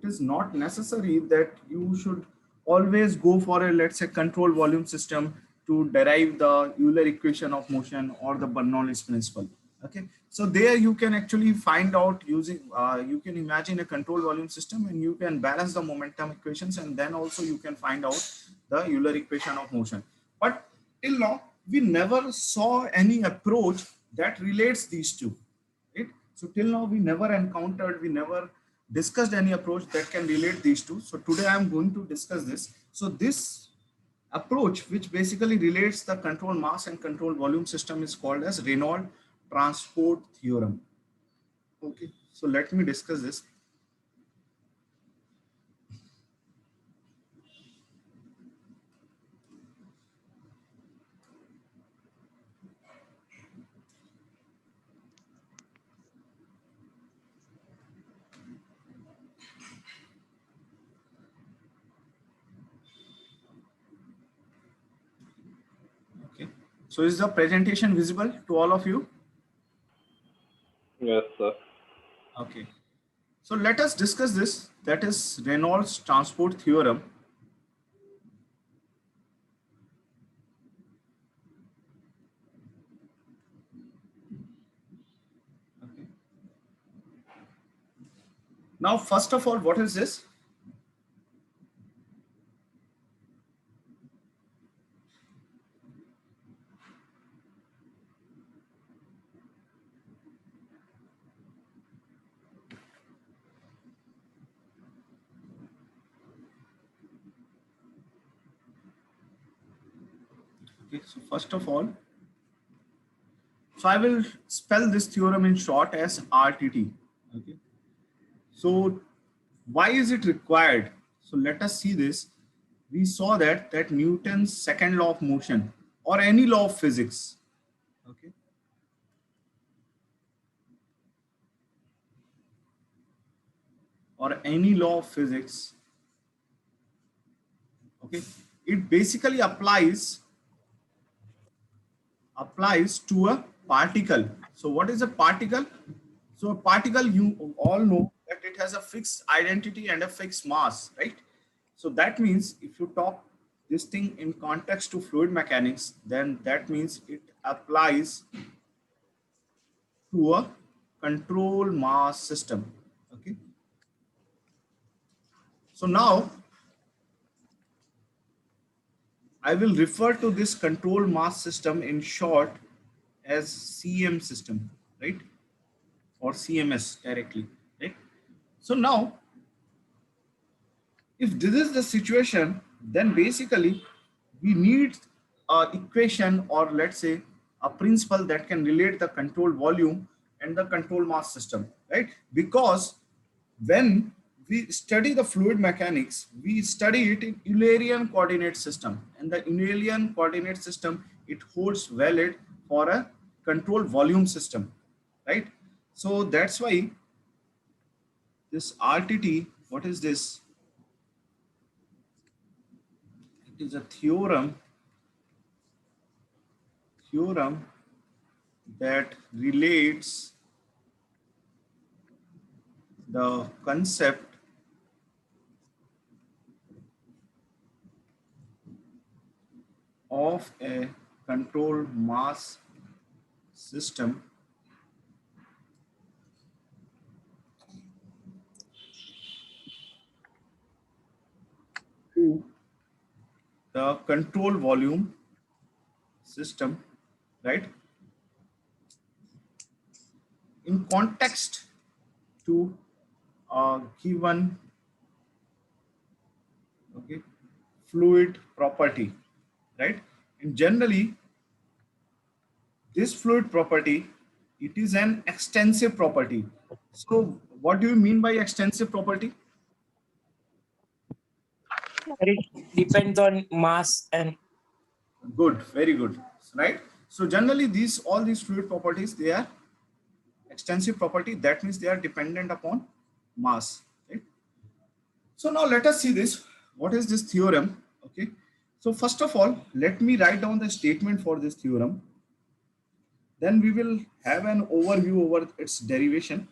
is not necessary that you should always go for a, let's say, control volume system to derive the Euler equation of motion or the Bernoulli's principle. Okay, so there you can actually find out using, you can imagine a control volume system and you can balance the momentum equations, and then also you can find out the Euler equation of motion. But till now, we never saw any approach that relates these two, right? So till now, we never encountered, we never discussed any approach that can relate these two. So today I am going to discuss this. So this approach, which basically relates the control mass and control volume system, is called as Reynolds transport theorem. Okay, so let me discuss this. Okay, so is the presentation visible to all of you? Yes, sir. Okay, so let us discuss this. That is Reynolds transport theorem. Okay. Now, first of all, what is this? Okay, so first of all, so I will spell this theorem in short as RTT. Okay, so why is it required? So let us see this. We saw that Newton's second law of motion or any law of physics, okay, or any law of physics, okay, it basically applies to a particle. So what is a particle? So a particle, you all know that it has a fixed identity and a fixed mass, right? So that means if you talk this thing in context to fluid mechanics, then that means it applies to a control mass system. Okay. So now I will refer to this control mass system in short as CM system, right? Or CMS directly, right? So now, if this is the situation, then basically we need a equation, or let's say a principle that can relate the control volume and the control mass system, right? Because when we study the fluid mechanics, we study it in Eulerian coordinate system, and the Eulerian coordinate system, it holds valid for a control volume system, right? So that's why this RTT, what is this? It is a theorem that relates the concept of a control mass system to the control volume system, right? In context to a given, okay, fluid property, right? And generally, this fluid property, it is an extensive property. So what do you mean by extensive property? It depends on mass and Good, very good, right? So generally all these fluid properties, they are extensive property. That means they are dependent upon mass, right? So now let us see this. What is this theorem? Okay. So first of all, let me write down the statement for this theorem. Then we will have an overview over its derivation.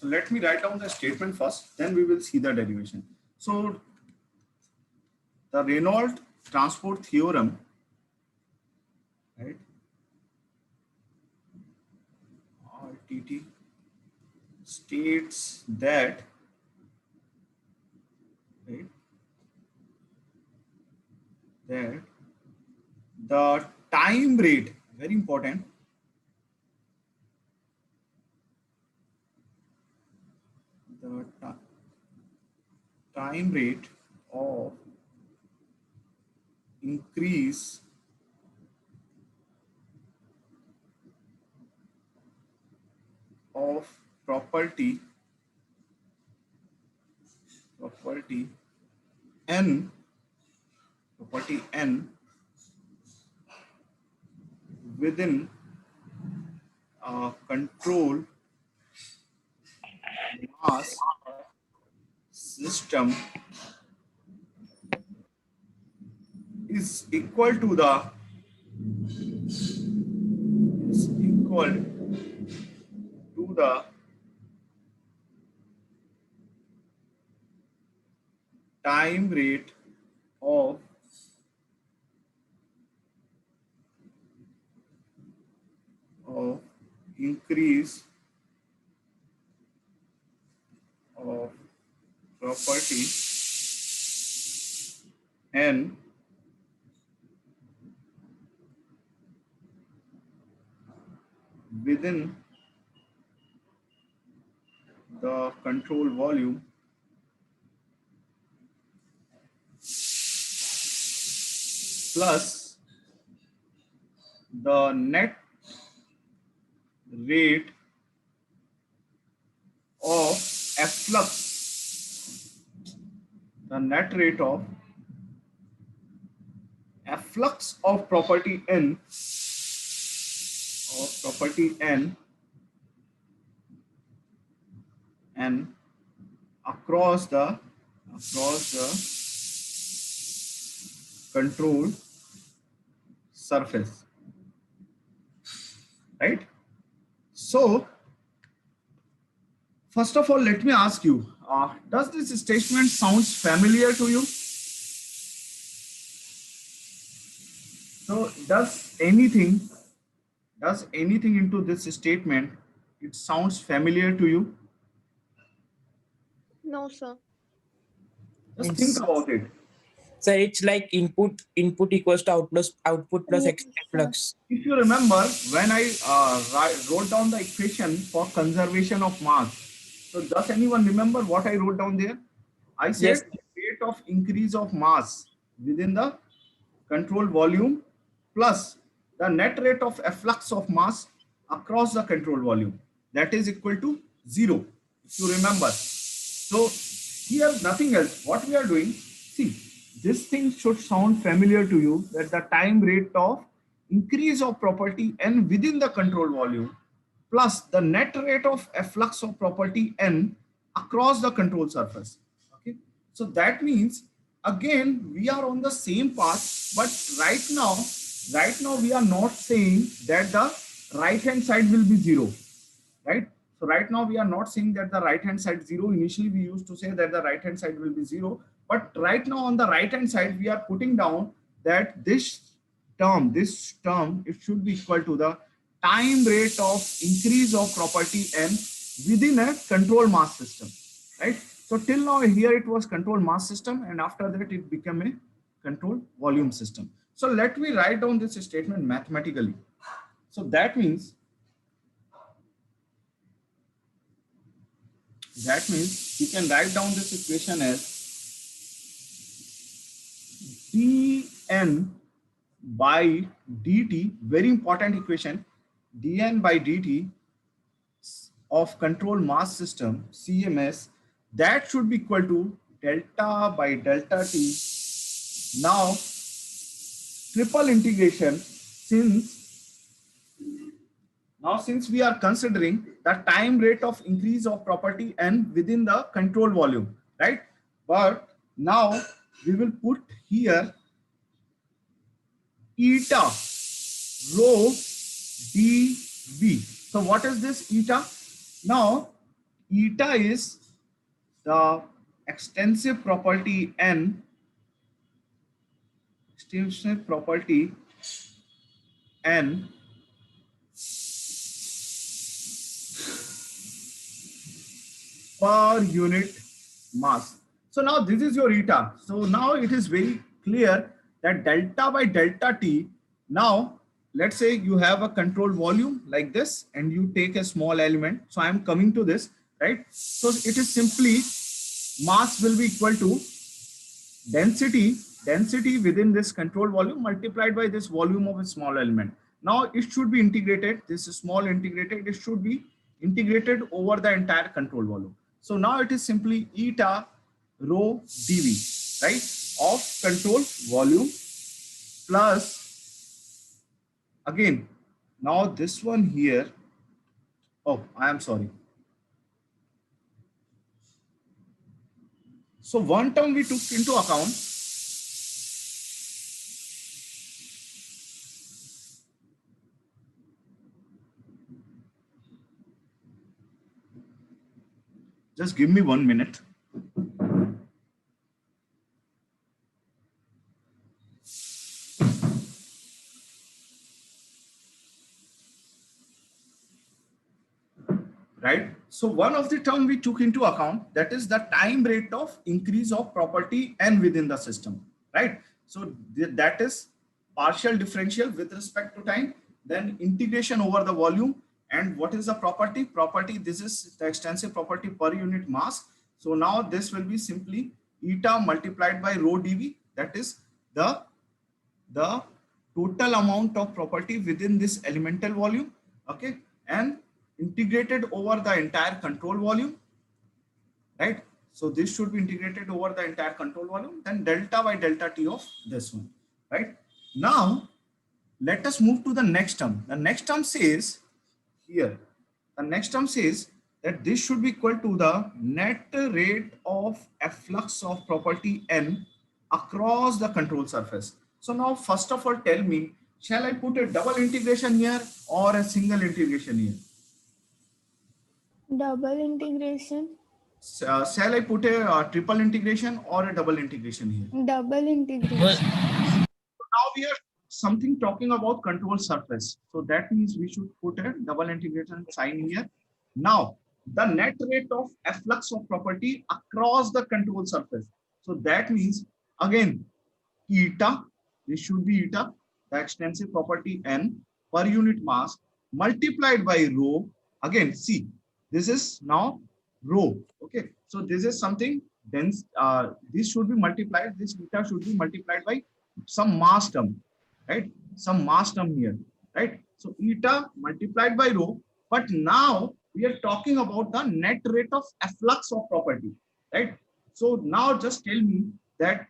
So let me write down the statement first, then we will see the derivation. So the Reynolds transport theorem, right? RTT states that, right, that the time rate, very important, the time rate of increase of property n property n within a control mass system is equal to the time rate of increase of property n within the control volume plus the net rate of efflux, the net rate of efflux of property n and across the control surface, right? So first of all, let me ask you, does this statement sounds familiar to you? So does anything into this statement, it sounds familiar to you? No, sir. Just think about it. So it's like input equals to output plus Yes, flux. If you remember, when I wrote down the equation for conservation of mass, so does anyone remember what I wrote down there? I said Yes. rate of increase of mass within the control volume plus the net rate of efflux of mass across the control volume, that is equal to 0, if you remember. So here nothing else. What we are doing, see, this thing should sound familiar to you, that the time rate of increase of property n within the control volume plus the net rate of efflux of property n across the control surface. Okay, so that means again we are on the same path, but right now we are not saying that the right hand side will be 0, right? So right now we are not saying that the right hand side 0. Initially we used to say that the right hand side will be 0, but right now on the right hand side we are putting down that this term, it should be equal to the time rate of increase of property n within a control mass system, right? So till now here it was control mass system, and after that it became a control volume system. So let me write down this statement mathematically. So that means we can write down this equation as dn by dt, very important equation, dn by dt of control mass system CMS, that should be equal to delta by delta t. Now triple integration, since we are considering the time rate of increase of property n within the control volume, right? But now we will put here eta rho dv. So what is this eta? Now eta is the extensive property n, extensive property n per unit mass. So now this is your eta. So now it is very clear that delta by delta T. Now let's say you have a control volume like this and you take a small element. So I am coming to this, right? So it is simply mass will be equal to density within this control volume multiplied by this volume of a small element. Now it should be integrated, this is small integrated, it should be integrated over the entire control volume. So now it is simply eta rho dv, right, of control volume plus, again, now this one here, oh, I am sorry. So one term we took into account, just give me 1 minute. Right. So one of the term we took into account, that is the time rate of increase of property n within the system, right? So that is partial differential with respect to time, then integration over the volume, and what is the property? Property, this is the extensive property per unit mass. So now this will be simply eta multiplied by rho dv, that is the total amount of property within this elemental volume, okay, and integrated over the entire control volume, right? So this should be integrated over the entire control volume, then delta by delta T of this one, right? Now, let us move to the next term. The next term says here, the next term says that this should be equal to the net rate of efflux of property n across the control surface. So now, first of all, tell me, shall I put a double integration here or a single integration here? Double integration. Shall I put a triple integration or a double integration here? Double integration. Now we are something talking about control surface. So that means we should put a double integration sign here. Now, the net rate of efflux of property across the control surface. So that means, again, eta, this should be eta, the extensive property n per unit mass multiplied by rho. Again, see, this is now rho. Okay, so this is something dense. This should be multiplied. This eta should be multiplied by some mass term, right? Some mass term here, right? So eta multiplied by rho. But now we are talking about the net rate of efflux of property, right? So now just tell me that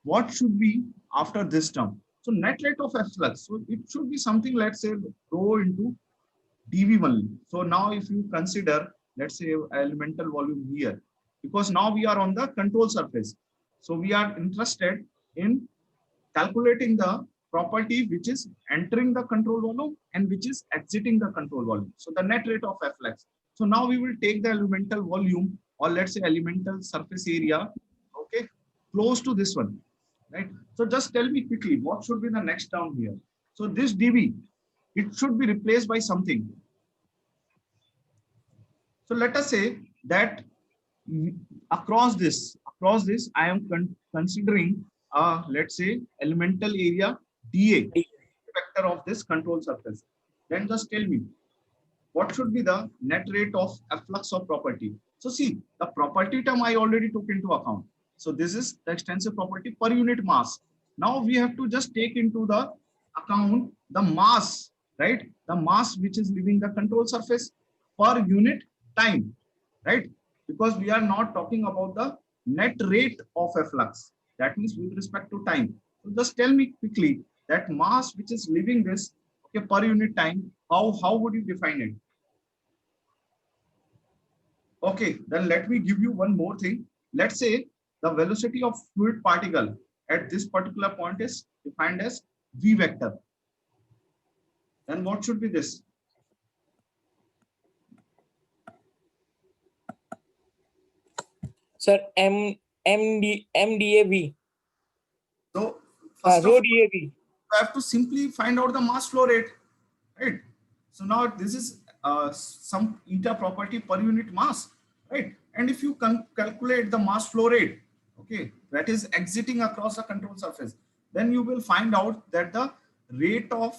what should be after this term. So net rate of efflux. So it should be something, let's say, rho into dv only. So now if you consider, let's say, elemental volume here, because now we are on the control surface. So we are interested in calculating the property which is entering the control volume and which is exiting the control volume. So the net rate of efflux. So now we will take the elemental volume, or let's say elemental surface area, okay, close to this one, right? So just tell me quickly, what should be the next term here? So this dv, it should be replaced by something. So let us say that across this, I am considering, let's say, elemental area dA vector of this control surface. Then just tell me, what should be the net rate of efflux of property? So see, the property term I already took into account. So this is the extensive property per unit mass. Now we have to just take into the account the mass, right? The mass which is leaving the control surface per unit time, right? Because we are not talking about the net rate of efflux. That means with respect to time. So just tell me quickly that mass which is leaving this, okay, per unit time, how would you define it? Okay, then let me give you one more thing. Let's say the velocity of fluid particle at this particular point is defined as v vector. Then what should be this? Sir, MDAV. So first of Rho all, DAV. you have to simply find out the mass flow rate, right? So now this is some eta property per unit mass, right? And if you calculate the mass flow rate, okay, that is exiting across the control surface, then you will find out that the rate of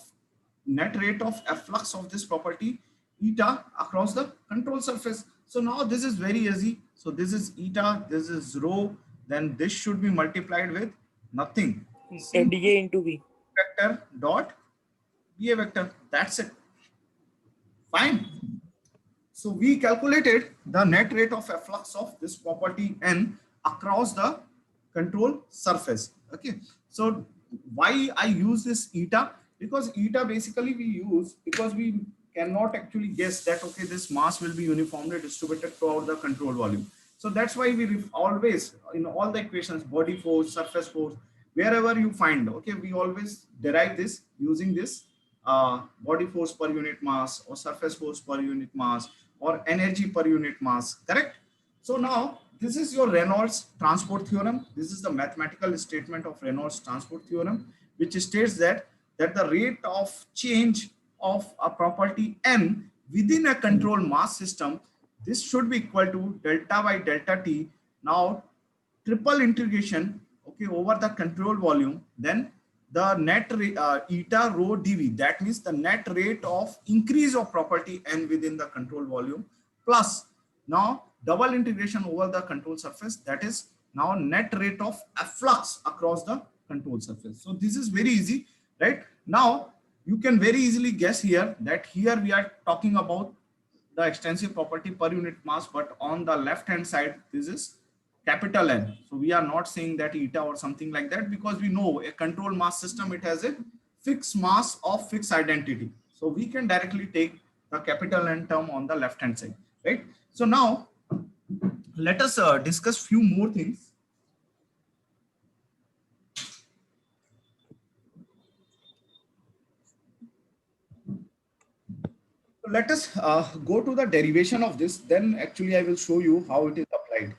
net rate of efflux of this property eta across the control surface. So now this is very easy. So this is eta, this is rho, then this should be multiplied with nothing. DA into V. Vector dot BA vector. That's it. Fine. So we calculated the net rate of efflux of this property N across the control surface. Okay. So why I use this eta? Because eta basically we use because we cannot actually guess that, okay, this mass will be uniformly distributed throughout the control volume. So that's why we always, in all the equations, body force, surface force, wherever you find, okay, we always derive this using this body force per unit mass or surface force per unit mass or energy per unit mass, correct? So now this is your Reynolds transport theorem. This is the mathematical statement of Reynolds transport theorem, which states that the rate of change of a property N within a control mass system, this should be equal to delta by delta T. Now triple integration, okay, over the control volume, then the net eta rho dV, that means the net rate of increase of property N within the control volume, plus now double integration over the control surface, that is now net rate of efflux across the control surface. So this is very easy, right? Now you can very easily guess here that here we are talking about the extensive property per unit mass, but on the left hand side this is capital N. So we are not saying that eta or something like that, because we know a control mass system, it has a fixed mass of fixed identity. So we can directly take the capital N term on the left hand side, right? So now let us discuss few more things. So let us go to the derivation of this, then actually I will show you how it is applied.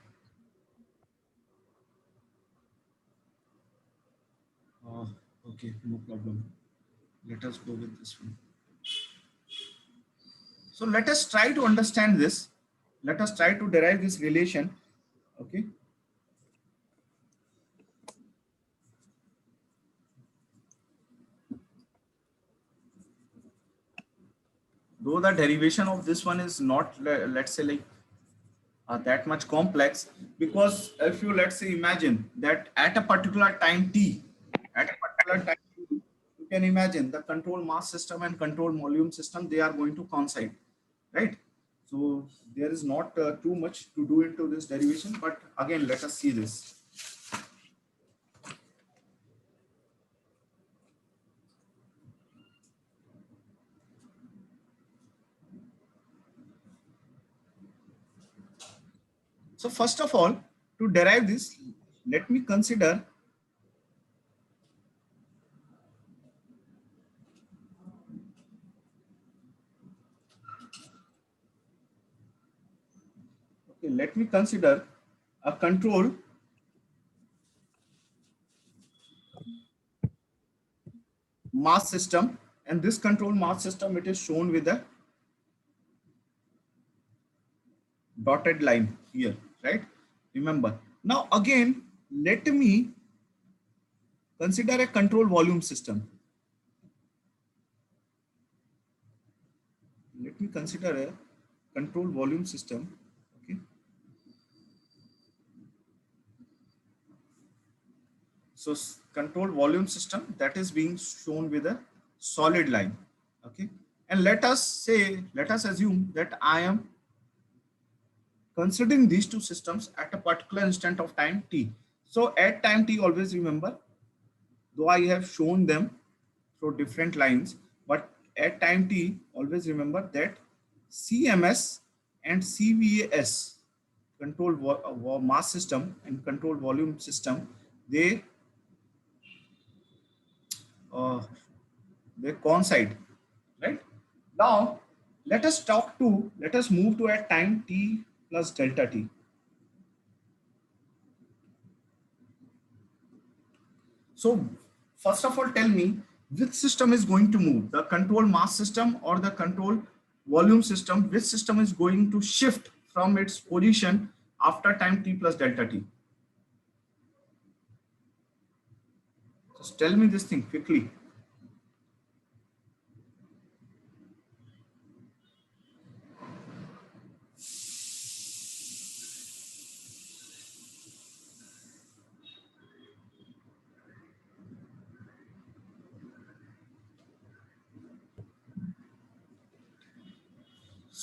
Okay, no problem. Let us go with this one. So let us try to understand this. Let us try to derive this relation. Okay. Though the derivation of this one is not, let's say, like that much complex, because if you, let's say, imagine that at a particular time t, at a particular time t, you can imagine the control mass system and control volume system, they are going to coincide, right? So there is not too much to do into this derivation, but again, let us see this. So first of all, to derive this, let me consider a control mass system, and this control mass system, it is shown with a dotted line here, right? Remember. Now again, let me consider a control volume system. Let me consider a control volume system. Okay. So control volume system, that is being shown with a solid line. Okay. And let us assume that I am considering these two systems at a particular instant of time t. So at time t, always remember, though I have shown them through different lines, but at time t, always remember that CMS and CVAS, control mass system and control volume system, they coincide, right? Now let us move to a time t plus delta t. So first of all, tell me which system is going to move, the control mass system or the control volume system, which system is going to shift from its position after time t plus delta t. Just tell me this thing quickly.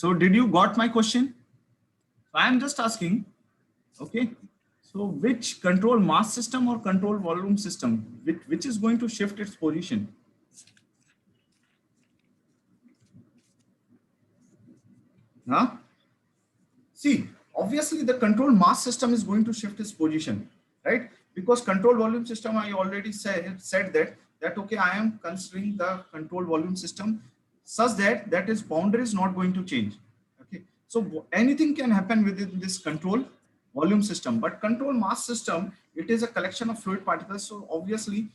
So did you got my question? I am just asking, okay. So which control mass system or control volume system, which is going to shift its position? Huh? See, obviously the control mass system is going to shift its position, right? Because control volume system, I already said that okay, I am considering the control volume system such that its boundary is not going to change. Okay, so anything can happen within this control volume system, but control mass system, it is a collection of fluid particles. So obviously,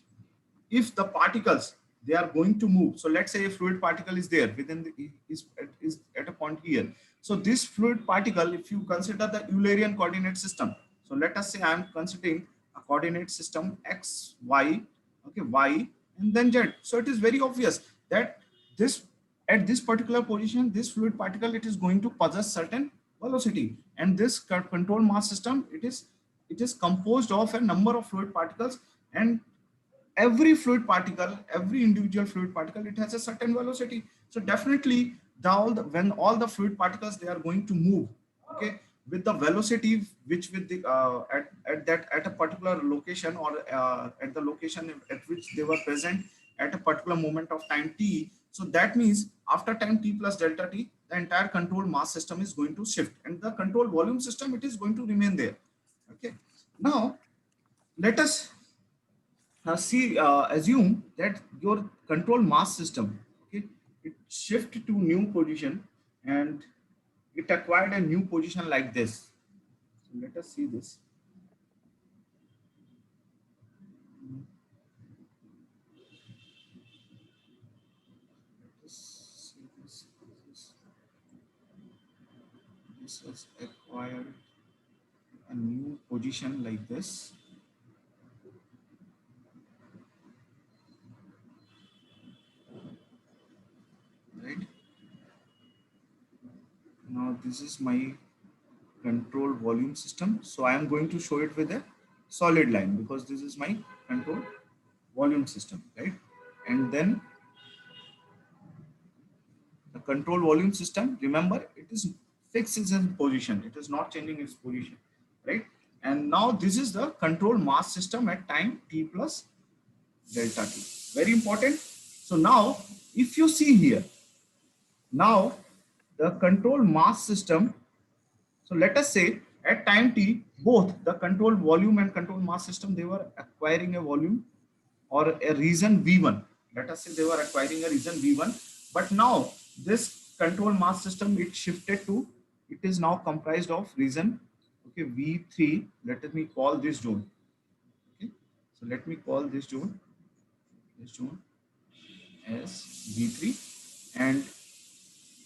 if the particles they are going to move, so let's say a fluid particle is there within the is at a point here. So this fluid particle, if you consider the Eulerian coordinate system, so let us say I am considering a coordinate system x y, okay, y and then z. So it is very obvious that this at this particular position, this fluid particle, it is going to possess certain velocity, and this control mass system, it is composed of a number of fluid particles, and every fluid particle, every individual fluid particle, it has a certain velocity. So definitely when all the fluid particles, they are going to move, okay, with the velocity which with the at a particular location, or at the location at which they were present at a particular moment of time t. So that means after time t plus delta t, the entire control mass system is going to shift, and the control volume system, it is going to remain there. Okay, now let us assume that your control mass system, okay, it shift to new position, and it acquired a new position like this. So let us see this. Let us see this. This has acquired a new position like this, right? Now this is my control volume system. So I am going to show it with a solid line because this is my control volume system, right? And then the control volume system, remember, it is fixed its position. It is not changing its position, right? And now this is the control mass system at time t plus delta t. Very important. So now, if you see here, now the control mass system, so let us say at time t, both the control volume and control mass system, they were acquiring a volume or a region V1. Let us say they were acquiring a region V1, but now this control mass system, it shifted to, it is now comprised of region, okay, V3. Let me call this zone. Okay, so let me call this zone as V3, and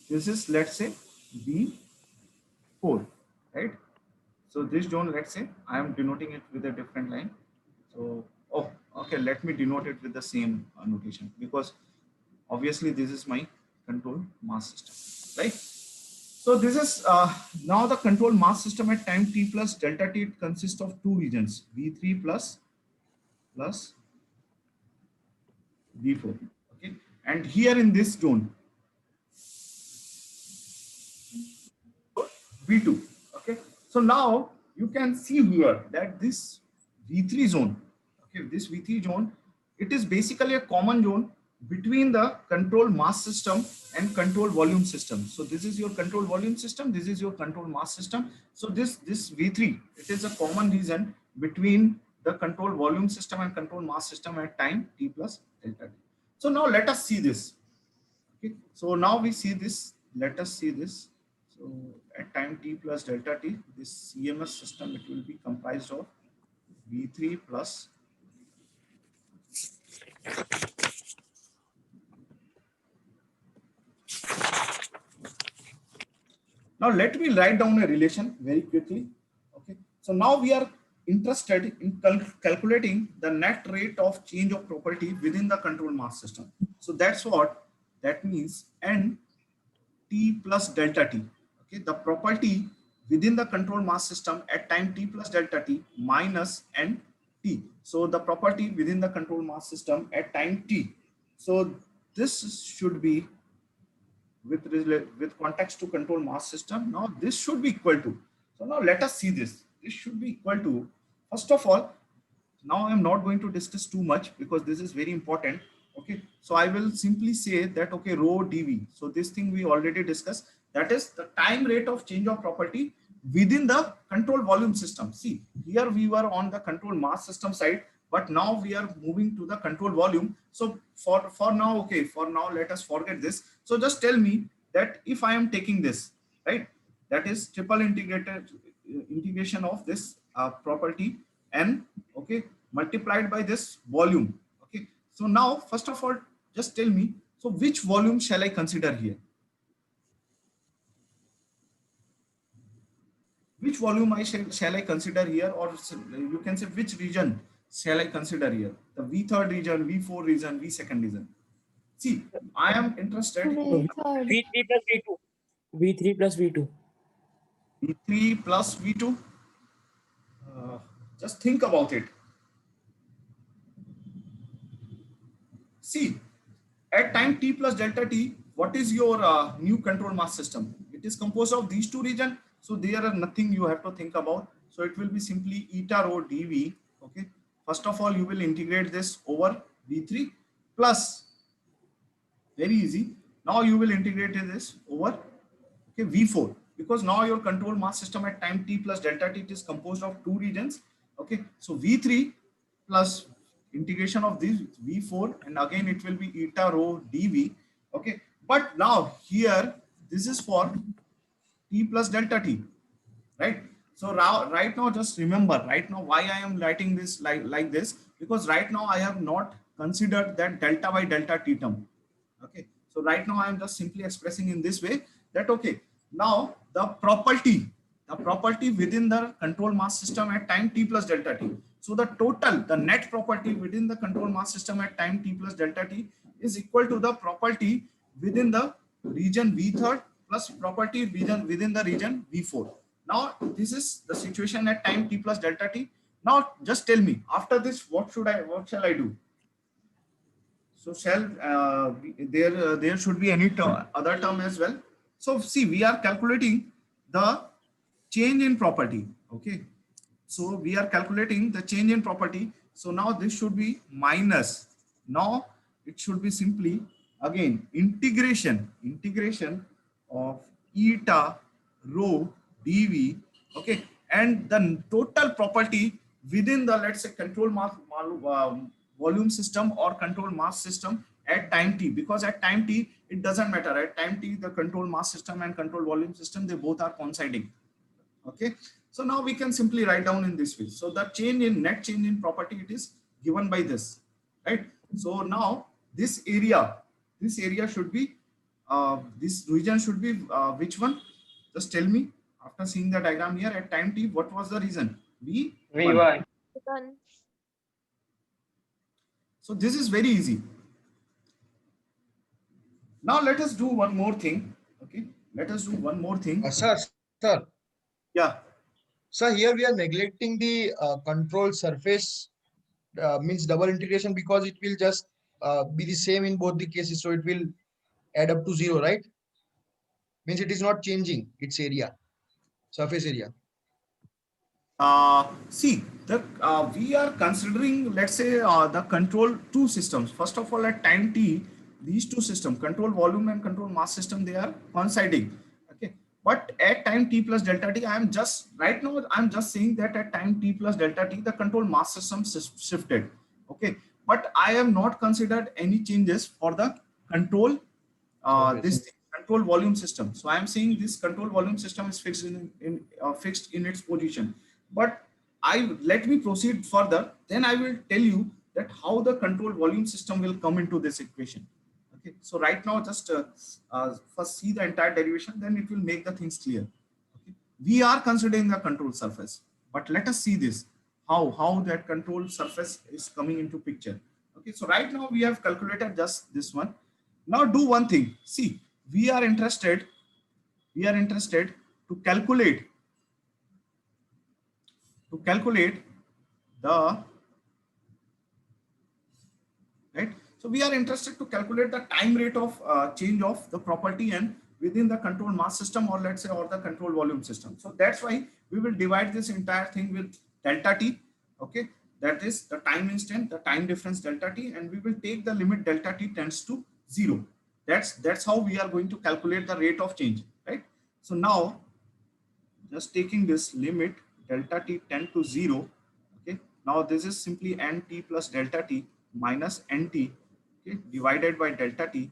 this is, let's say, V4, right? So this zone, let's say I am denoting it with a different line. So, oh, okay, let me denote it with the same notation, because obviously this is my control mass system, right? So this is now the control mass system at time t plus delta t. It consists of two regions, V3 plus V4. Okay, and here in this zone, V2. Okay, so now you can see here that this V3 zone, okay, this V3 zone, it is basically a common zone between the control mass system and control volume system. So this is your control volume system, this is your control mass system. So this V3, it is a common region between the control volume system and control mass system at time t plus delta t. So now let us see this. Okay, so now we see this. Let us see this. So at time t plus delta t, this CMS system, it will be comprised of V3 plus Now let me write down a relation very quickly. Okay. So now we are interested in calculating the net rate of change of property within the control mass system. So that's what that means. N T plus delta T. Okay. The property within the control mass system at time T plus delta T minus N T. So the property within the control mass system at time T. So this should be with context to control mass system. Now this should be equal to, so now let us see this. This should be equal to, first of all, now I am not going to discuss too much because this is very important. Okay, so I will simply say that, okay, rho dv. So this thing we already discussed, that is the time rate of change of property within the control volume system. See, here we were on the control mass system side, but now we are moving to the control volume. So for now, okay, for now let us forget this. So just tell me that if I am taking this, right, that is triple integrated integration of this property n, okay, multiplied by this volume. Okay, so now first of all, just tell me, so which volume shall I consider here? Which volume shall I consider here, or you can say which region shall I consider here? The V third region, V4 region, V second region. See, I am interested in Third. V3 plus V2. V3 plus V2. V3 plus V2. Just think about it. See, at time T plus delta T, what is your new control mass system? It is composed of these two regions. So there are nothing you have to think about. So it will be simply eta rho dV. Okay. First of all, you will integrate this over V3 plus, very easy. Now you will integrate this over, okay, V4, because now your control mass system at time T plus delta T is composed of two regions. Okay. So V3 plus integration of this V4, and again it will be eta rho dV. Okay. But now here, this is for T plus delta T, right? So right now, just remember, right now, why I am writing this like this, because right now I have not considered that delta by delta T term. Okay. So right now I am just simply expressing in this way that, okay, now the property within the control mass system at time T plus delta T. So the total, the net property within the control mass system at time T plus delta T is equal to the property within the region V third plus property within the region V4. Now this is the situation at time T plus delta T. Now just tell me, after this, what shall I do? So there should be any other term as well. So see, we are calculating the change in property. Okay. So we are calculating the change in property. So now this should be minus. Now it should be simply again integration of eta rho dV. Okay. And the total property within the, let's say, control mass volume system or control mass system at time T, because at time T, it doesn't matter. At time T, the control mass system and control volume system, they both are coinciding. Okay. So now we can simply write down in this way. So the net change in property, it is given by this, right? So now this area should be, this region should be which one? Just tell me, after seeing the diagram here at time T, what was the reason? V1. So this is very easy. Now let us do one more thing. Okay, let us do one more thing. Sir, Yeah. sir, here we are neglecting the control surface, means double integration, because it will just be the same in both the cases. So it will add up to 0, right? Means it is not changing its area, surface area. See, we are considering, let's say, the control two systems. First of all, at time T, these two systems, control volume and control mass system, they are coinciding. Okay, but at time T plus delta T, I'm just saying that at time T plus delta T, the control mass system shifted. Okay, but I have not considered any changes for the control control volume system. So I am saying this control volume system is fixed in its position. But let me proceed further. Then I will tell you that how the control volume system will come into this equation. Okay, so right now just first see the entire derivation, then it will make the things clear. Okay, we are considering the control surface, but let us see this how that control surface is coming into picture. Okay, so right now we have calculated just this one. Now do one thing. See, we are interested to calculate the right. So we are interested to calculate the time rate of change of the property and within the control mass system, or let's say, or the control volume system. So that's why we will divide this entire thing with delta t. Okay, that is the time instant, the time difference delta t, and we will take the limit delta t tends to 0. That's how we are going to calculate the rate of change, right? So now just taking this limit delta t tend to 0. Okay, now this is simply nt plus delta t minus nt, okay, divided by delta t.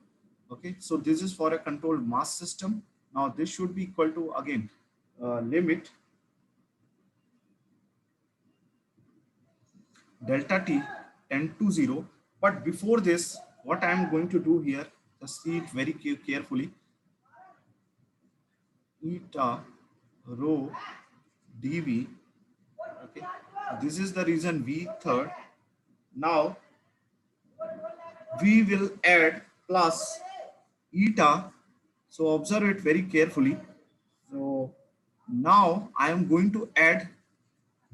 Okay, so this is for a controlled mass system. Now this should be equal to, again, limit delta t tend to 0. But before this, what I am going to do here, just see it very carefully. Eta rho dv. Okay, this is the reason v third. Now we will add plus eta. So observe it very carefully. So now I am going to add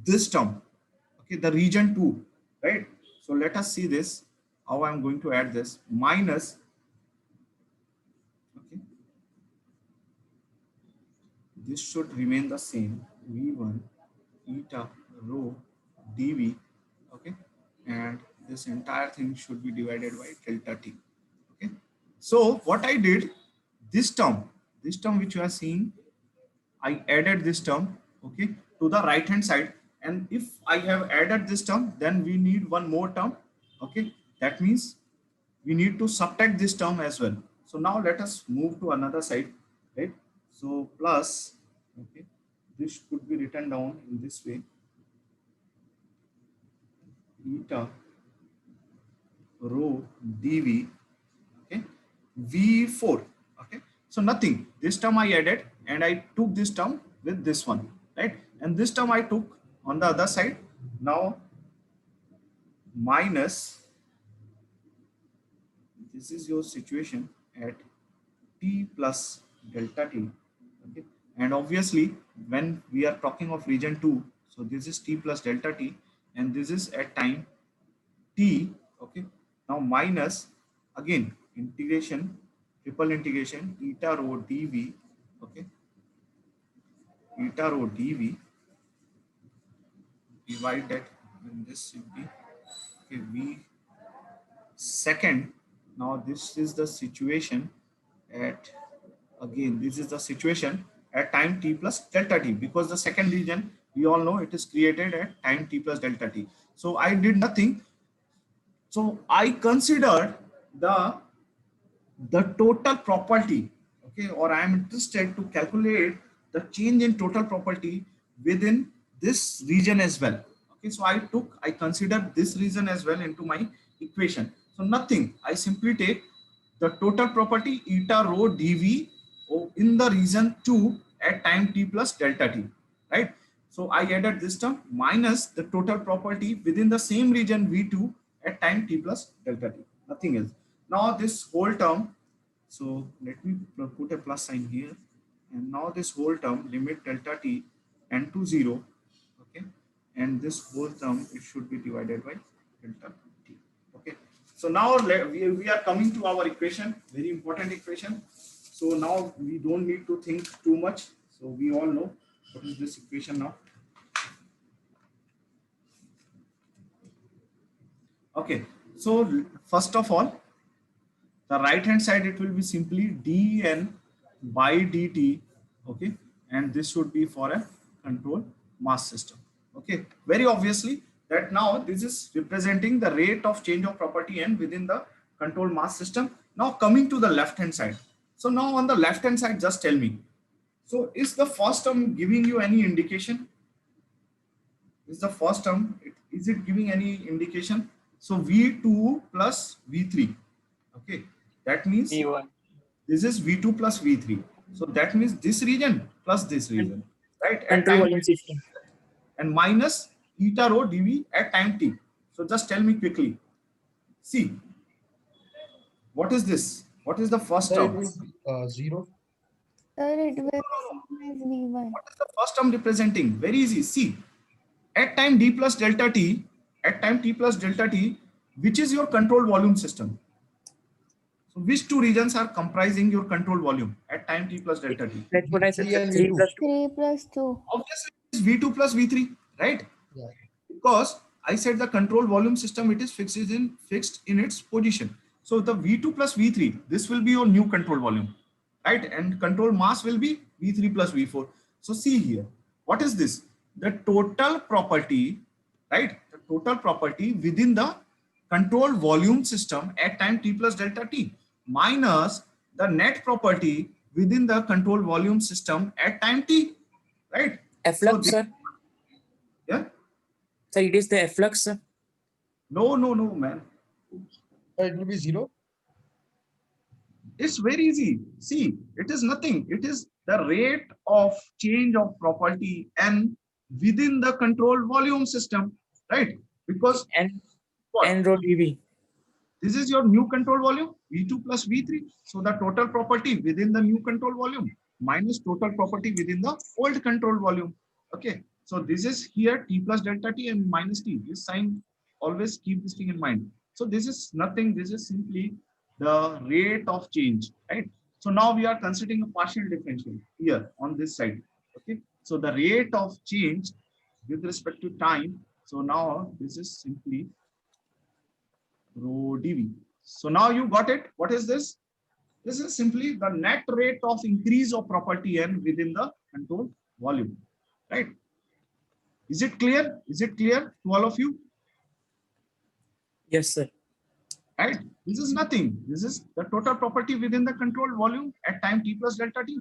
this term, okay, the region 2, right? So let us see this, how I am going to add this, minus, okay, this should remain the same, v1 eta rho dv, okay, and this entire thing should be divided by delta t. Okay, so what I did, this term which you are seeing, I added this term, okay, to the right hand side. And if I have added this term, then we need one more term. Okay, that means we need to subtract this term as well. So now let us move to another side, right? So plus, okay, this could be written down in this way, eta rho dv, okay, v4. Okay, so nothing, this term I added and I took this term with this one, right? And this term I took on the other side. Now minus, this is your situation at t plus delta t. Okay, and obviously when we are talking of region 2, so this is t plus delta t, and this is at time t. Okay, now minus, again, integration, triple integration, eta rho dv. Okay, eta rho dv divided, and this should be, okay, v second. Now this is the situation at, again, this is the situation at time t plus delta t, because the second region, we all know, it is created at time t plus delta t. So I did nothing. So I considered the total property, okay, or I am interested to calculate the change in total property within this region as well. Okay, so I considered this region as well into my equation. So nothing, I simply take the total property eta rho dv in the region 2 at time t plus delta t, right? So I added this term minus the total property within the same region v2 at time t plus delta t, nothing else. Now this whole term, so let me put a plus sign here, and now this whole term, limit delta t tend to 0, okay, and this whole term, it should be divided by delta t. Okay, so now we are coming to our equation, very important equation. So now we don't need to think too much. So we all know what is this equation now. Okay, so first of all, the right hand side, it will be simply dn by dt, okay, and this should be for a control mass system. Okay, very obviously that now this is representing the rate of change of property n within the control mass system. Now coming to the left hand side. So now on the left hand side, just tell me, so is the first term giving you any indication? Is the first term, is it giving any indication? So V2 plus V3. Okay, that means V1. this is V2 plus V3. So that means this region plus this region, right? At Control time volume system. and minus eta rho dV at time t. So just tell me quickly. See, what is this? What is the first Sir, it term? will be 0. Sir, it will be same as V1. What is the first term representing? Very easy. See, at time d plus delta t, at time t plus delta t, which is your control volume system? So which two regions are comprising your control volume at time t plus delta t? That's what I said. V3 and 3 V2. plus 2. 3 plus 2. Obviously, it's V2 plus V3, right? Yeah. Because I said the control volume system, it is fixed in its position. So the V2 plus V3, this will be your new control volume, right? And control mass will be V3 plus V4. So see here, what is this? The total property, right? The total property within the control volume system at time t plus delta t minus the net property within the control volume system at time t, right? Efflux, sir. Yeah. So it is the efflux, sir. No, man. It will be 0. It's very easy. See, it is nothing. It is the rate of change of property n within the control volume system, right? Because And what? N rho dV. This is your new control volume, V2 plus V3. So the total property within the new control volume minus total property within the old control volume. Okay. So this is here T plus delta T and minus T. This sign, always keep this thing in mind. So this is nothing. This is simply the rate of change, right? So now we are considering a partial differential here on this side. Okay. So the rate of change with respect to time. So now this is simply rho dV. So now you got it. What is this? This is simply the net rate of increase of property n within the control volume, right? Is it clear? Is it clear to all of you? Yes, sir. Right? This is nothing. This is the total property within the control volume at time t plus delta t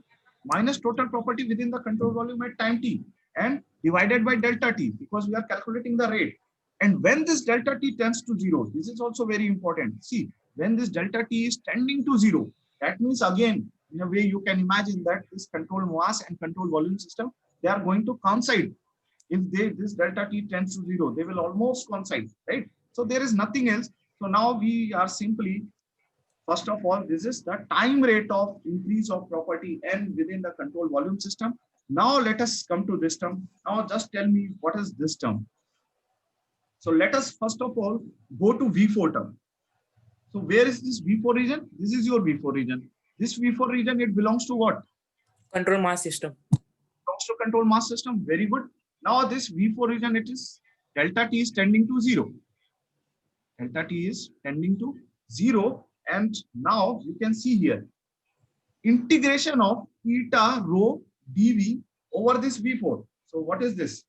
minus total property within the control volume at time t and divided by delta t because we are calculating the rate. And when this delta t tends to 0, this is also very important. See, when this delta t is tending to 0, that means again, in a way you can imagine that this control mass and control volume system, they are going to coincide. If this delta t tends to 0, they will almost coincide, right? So there is nothing else. So now we are simply, first of all, this is the time rate of increase of property n within the control volume system. Now let us come to this term. Now just tell me what is this term. So let us first of all go to V4 term. So where is this V4 region? This is your V4 region. This V4 region, it belongs to what? Control mass system. Belongs to control mass system. Very good. Now this V4 region, it is delta t is tending to 0. Delta t is tending to 0. And now you can see here, integration of eta rho dV over this V4. So what is this?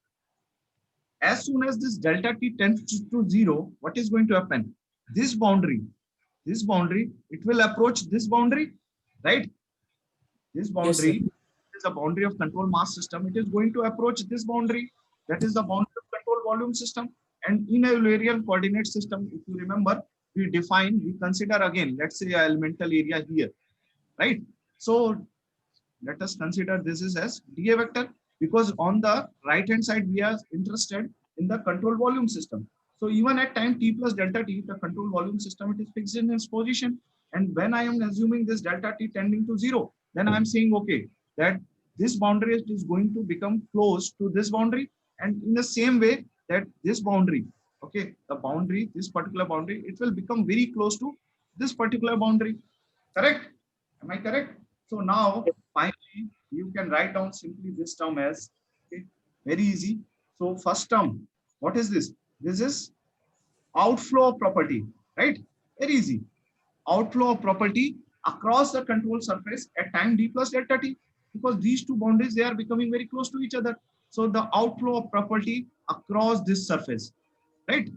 As soon as this delta t tends to 0, what is going to happen? This boundary, it will approach this boundary, right? This boundary is a boundary of control mass system. It is going to approach this boundary. That is the boundary of control volume system. And in a Eulerian coordinate system, if you remember, we consider again, let's say elemental area here, right? So let us consider this is as dA vector because on the right hand side, we are interested in the control volume system. So even at time t plus delta t, the control volume system, it is fixed in its position. And when I am assuming this delta t tending to 0, then I am saying, okay, that this boundary is going to become close to this boundary. And in the same way that this boundary, okay, the boundary, this particular boundary, it will become very close to this particular boundary. Correct? Am I correct? So now, finally, you can write down simply this term as, okay, very easy. So first term, what is this? This is outflow of property, right? Very easy. Outflow of property across the control surface at time d plus delta t, because these two boundaries, they are becoming very close to each other. So the outflow of property across this surface, right?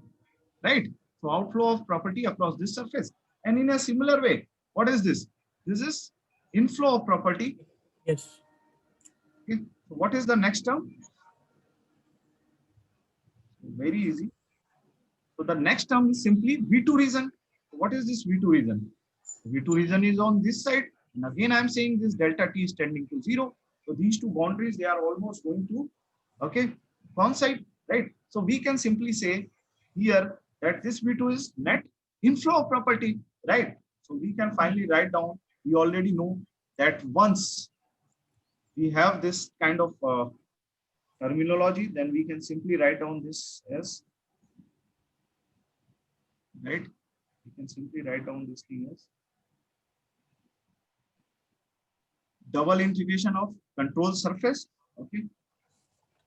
Right? So outflow of property across this surface. And in a similar way, what is this? This is inflow of property. Yes. Okay. So what is the next term? Very easy. So the next term is simply V2 region. What is this V2 region? V2 region is on this side. And again, I am saying this delta T is tending to 0. So these two boundaries, they are almost going to, okay, coincide, right? So we can simply say here that this V2 is net inflow property, right? So we can finally write down, we already know that once we have this kind of terminology, then we can simply write down this as, right? We can simply write down this thing as double integration of control surface. Okay.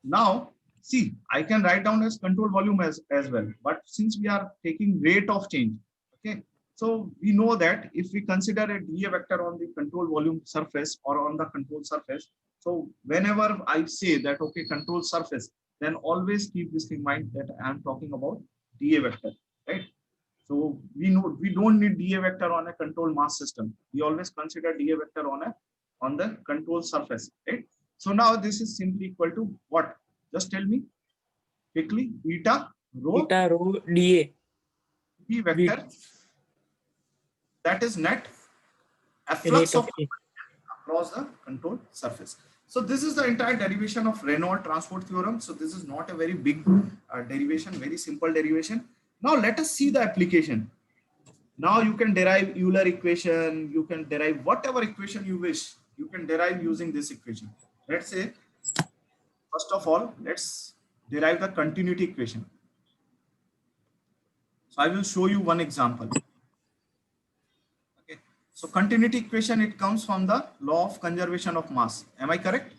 Now, see, I can write down as control volume as well, but since we are taking rate of change, okay, so we know that if we consider a dA vector on the control volume surface or on the control surface, so whenever I say that, okay, control surface, then always keep this in mind that I am talking about dA vector, right? So we know we don't need dA vector on a control mass system. We always consider dA vector on the control surface, right? So now this is simply equal to what? Just tell me quickly. Eta rho Eta rho dA. V vector, that is net Rate efflux of of change. across the control surface. So this is the entire derivation of Reynolds transport theorem. So this is not a very big derivation, very simple derivation. Now let us see the application. Now you can derive Euler equation, you can derive whatever equation you wish, you can derive using this equation. Let's say, first of all, let's derive the continuity equation. So I will show you one example. Okay. So continuity equation, it comes from the law of conservation of mass. Am I correct?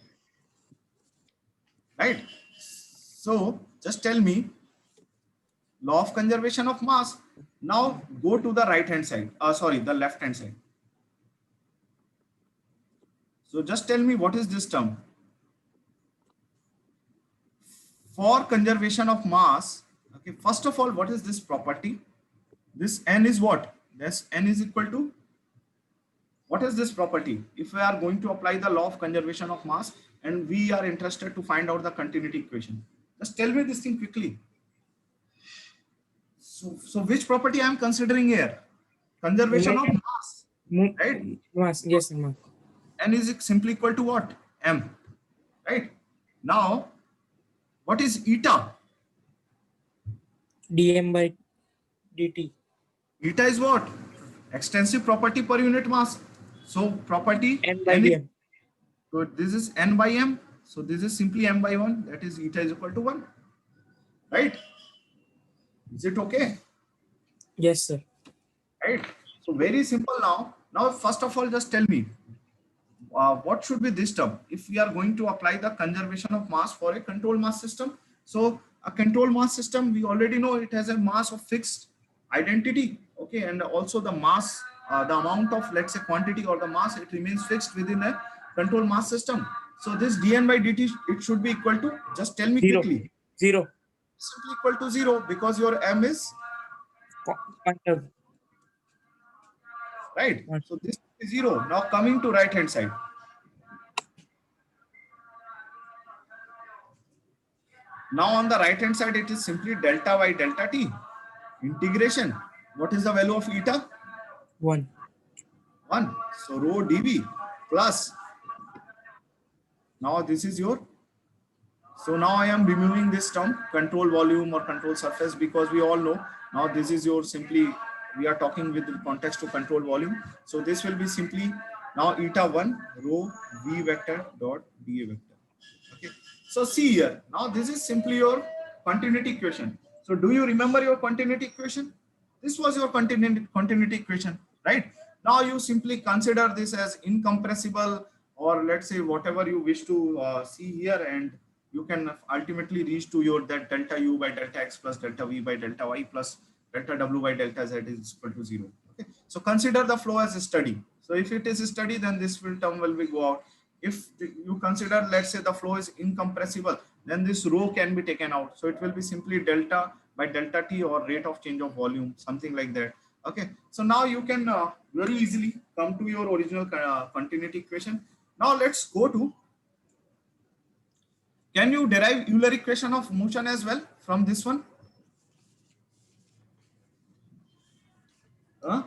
Right. So just tell me, law of conservation of mass. Now go to the right hand side. Sorry, the left hand side. So just tell me what is this term? For conservation of mass, okay, first of all, what is this property? This n is what? This n is equal to, what is this property? If we are going to apply the law of conservation of mass and we are interested to find out the continuity equation, just tell me this thing quickly. So which property I am considering here? Conservation of mass, right? Mass, yes, mass. N is simply equal to what? M, right? Now, what is eta? dm by dt. Eta is what? Extensive property per unit mass. So property N by n is, dm. so this is n by m. So this is simply m by 1. That is eta is equal to 1. Right? Is it okay? Yes, sir. Right? So very simple now. Now, first of all, just tell me, what should be this term if we are going to apply the conservation of mass for a control mass system? So a control mass system, we already know it has a mass of fixed identity, okay, and also the mass, the amount of, let's say, quantity or the mass, it remains fixed within a control mass system. So this dn by dt, it should be equal to, just tell me 0. quickly, 0. simply equal to 0 because your m is Quantum. right. So this is 0. Now coming to right hand side. Now on the right hand side, it is simply delta by delta t integration. What is the value of eta? 1. 1. So rho dv plus. Now this is your. So now I am removing this term control volume or control surface because we all know now this is your simply, we are talking with the context to control volume. So this will be simply now eta 1 rho v vector dot dA vector. Okay. So see here, now this is simply your continuity equation. So do you remember your continuity equation? This was your continuity equation, right? Now you simply consider this as incompressible, or let's say whatever you wish to see here, and you can ultimately reach to your that delta u by delta x plus delta v by delta y plus delta w by delta z is equal to 0. Okay. So consider the flow as a steady. So if it is a steady, then this term will be go out. If you consider, let's say the flow is incompressible, then this rho can be taken out. So it will be simply delta by delta t or rate of change of volume, something like that. Okay. So now you can very easily come to your original continuity equation. Now let's go to, can you derive Euler equation of motion as well from this one? Huh?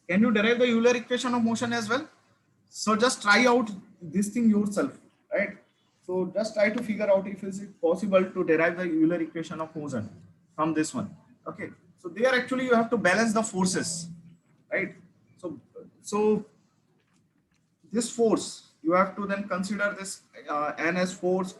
Can you derive the Euler equation of motion as well? So just try out this thing yourself, right? So just try to figure out if is it possible to derive the Euler equation of motion from this one. Okay. So there actually you have to balance the forces, right? So this force you have to then consider this n as force,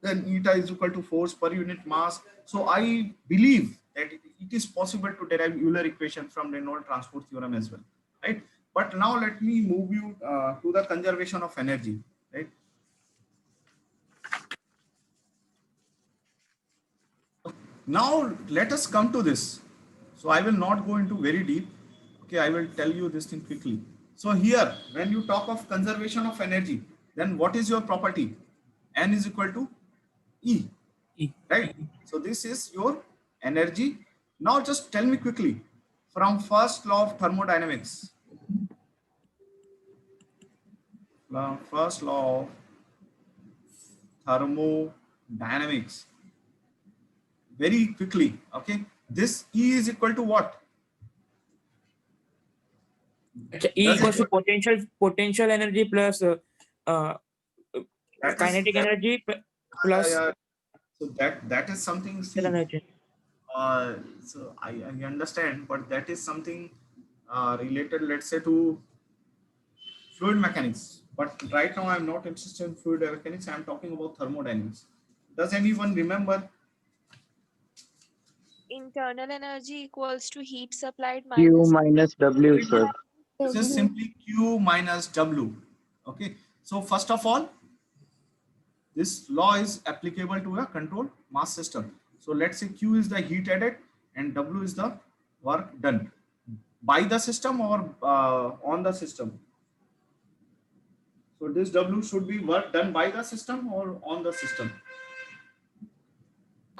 then eta is equal to force per unit mass. So I believe that it is possible to derive Euler equation from Reynolds transport theorem as well, right? But now let me move you to the conservation of energy, right? Now let us come to this. So I will not go into very deep. Okay, I will tell you this thing quickly. So here, when you talk of conservation of energy, then what is your property? N is equal to E, E. right? So this is your energy. Now just tell me quickly from first law of thermodynamics. First law of thermodynamics. Very quickly, okay? This E is equal to what? E Does equals to it potential energy plus uh, that is kinetic that, energy plus yeah. So that is something. potential See, energy. so I understand, but that is something related, let's say, to fluid mechanics. But right now, I'm not interested in fluid mechanics. I'm talking about thermodynamics. Does anyone remember? Internal energy equals to heat supplied Q minus minus W, Very good. sir. This is W. simply Q minus W. Okay. So first of all, this law is applicable to a controlled mass system. So let's say Q is the heat added and W is the work done by the system or on the system. So this W should be work done by the system or on the system.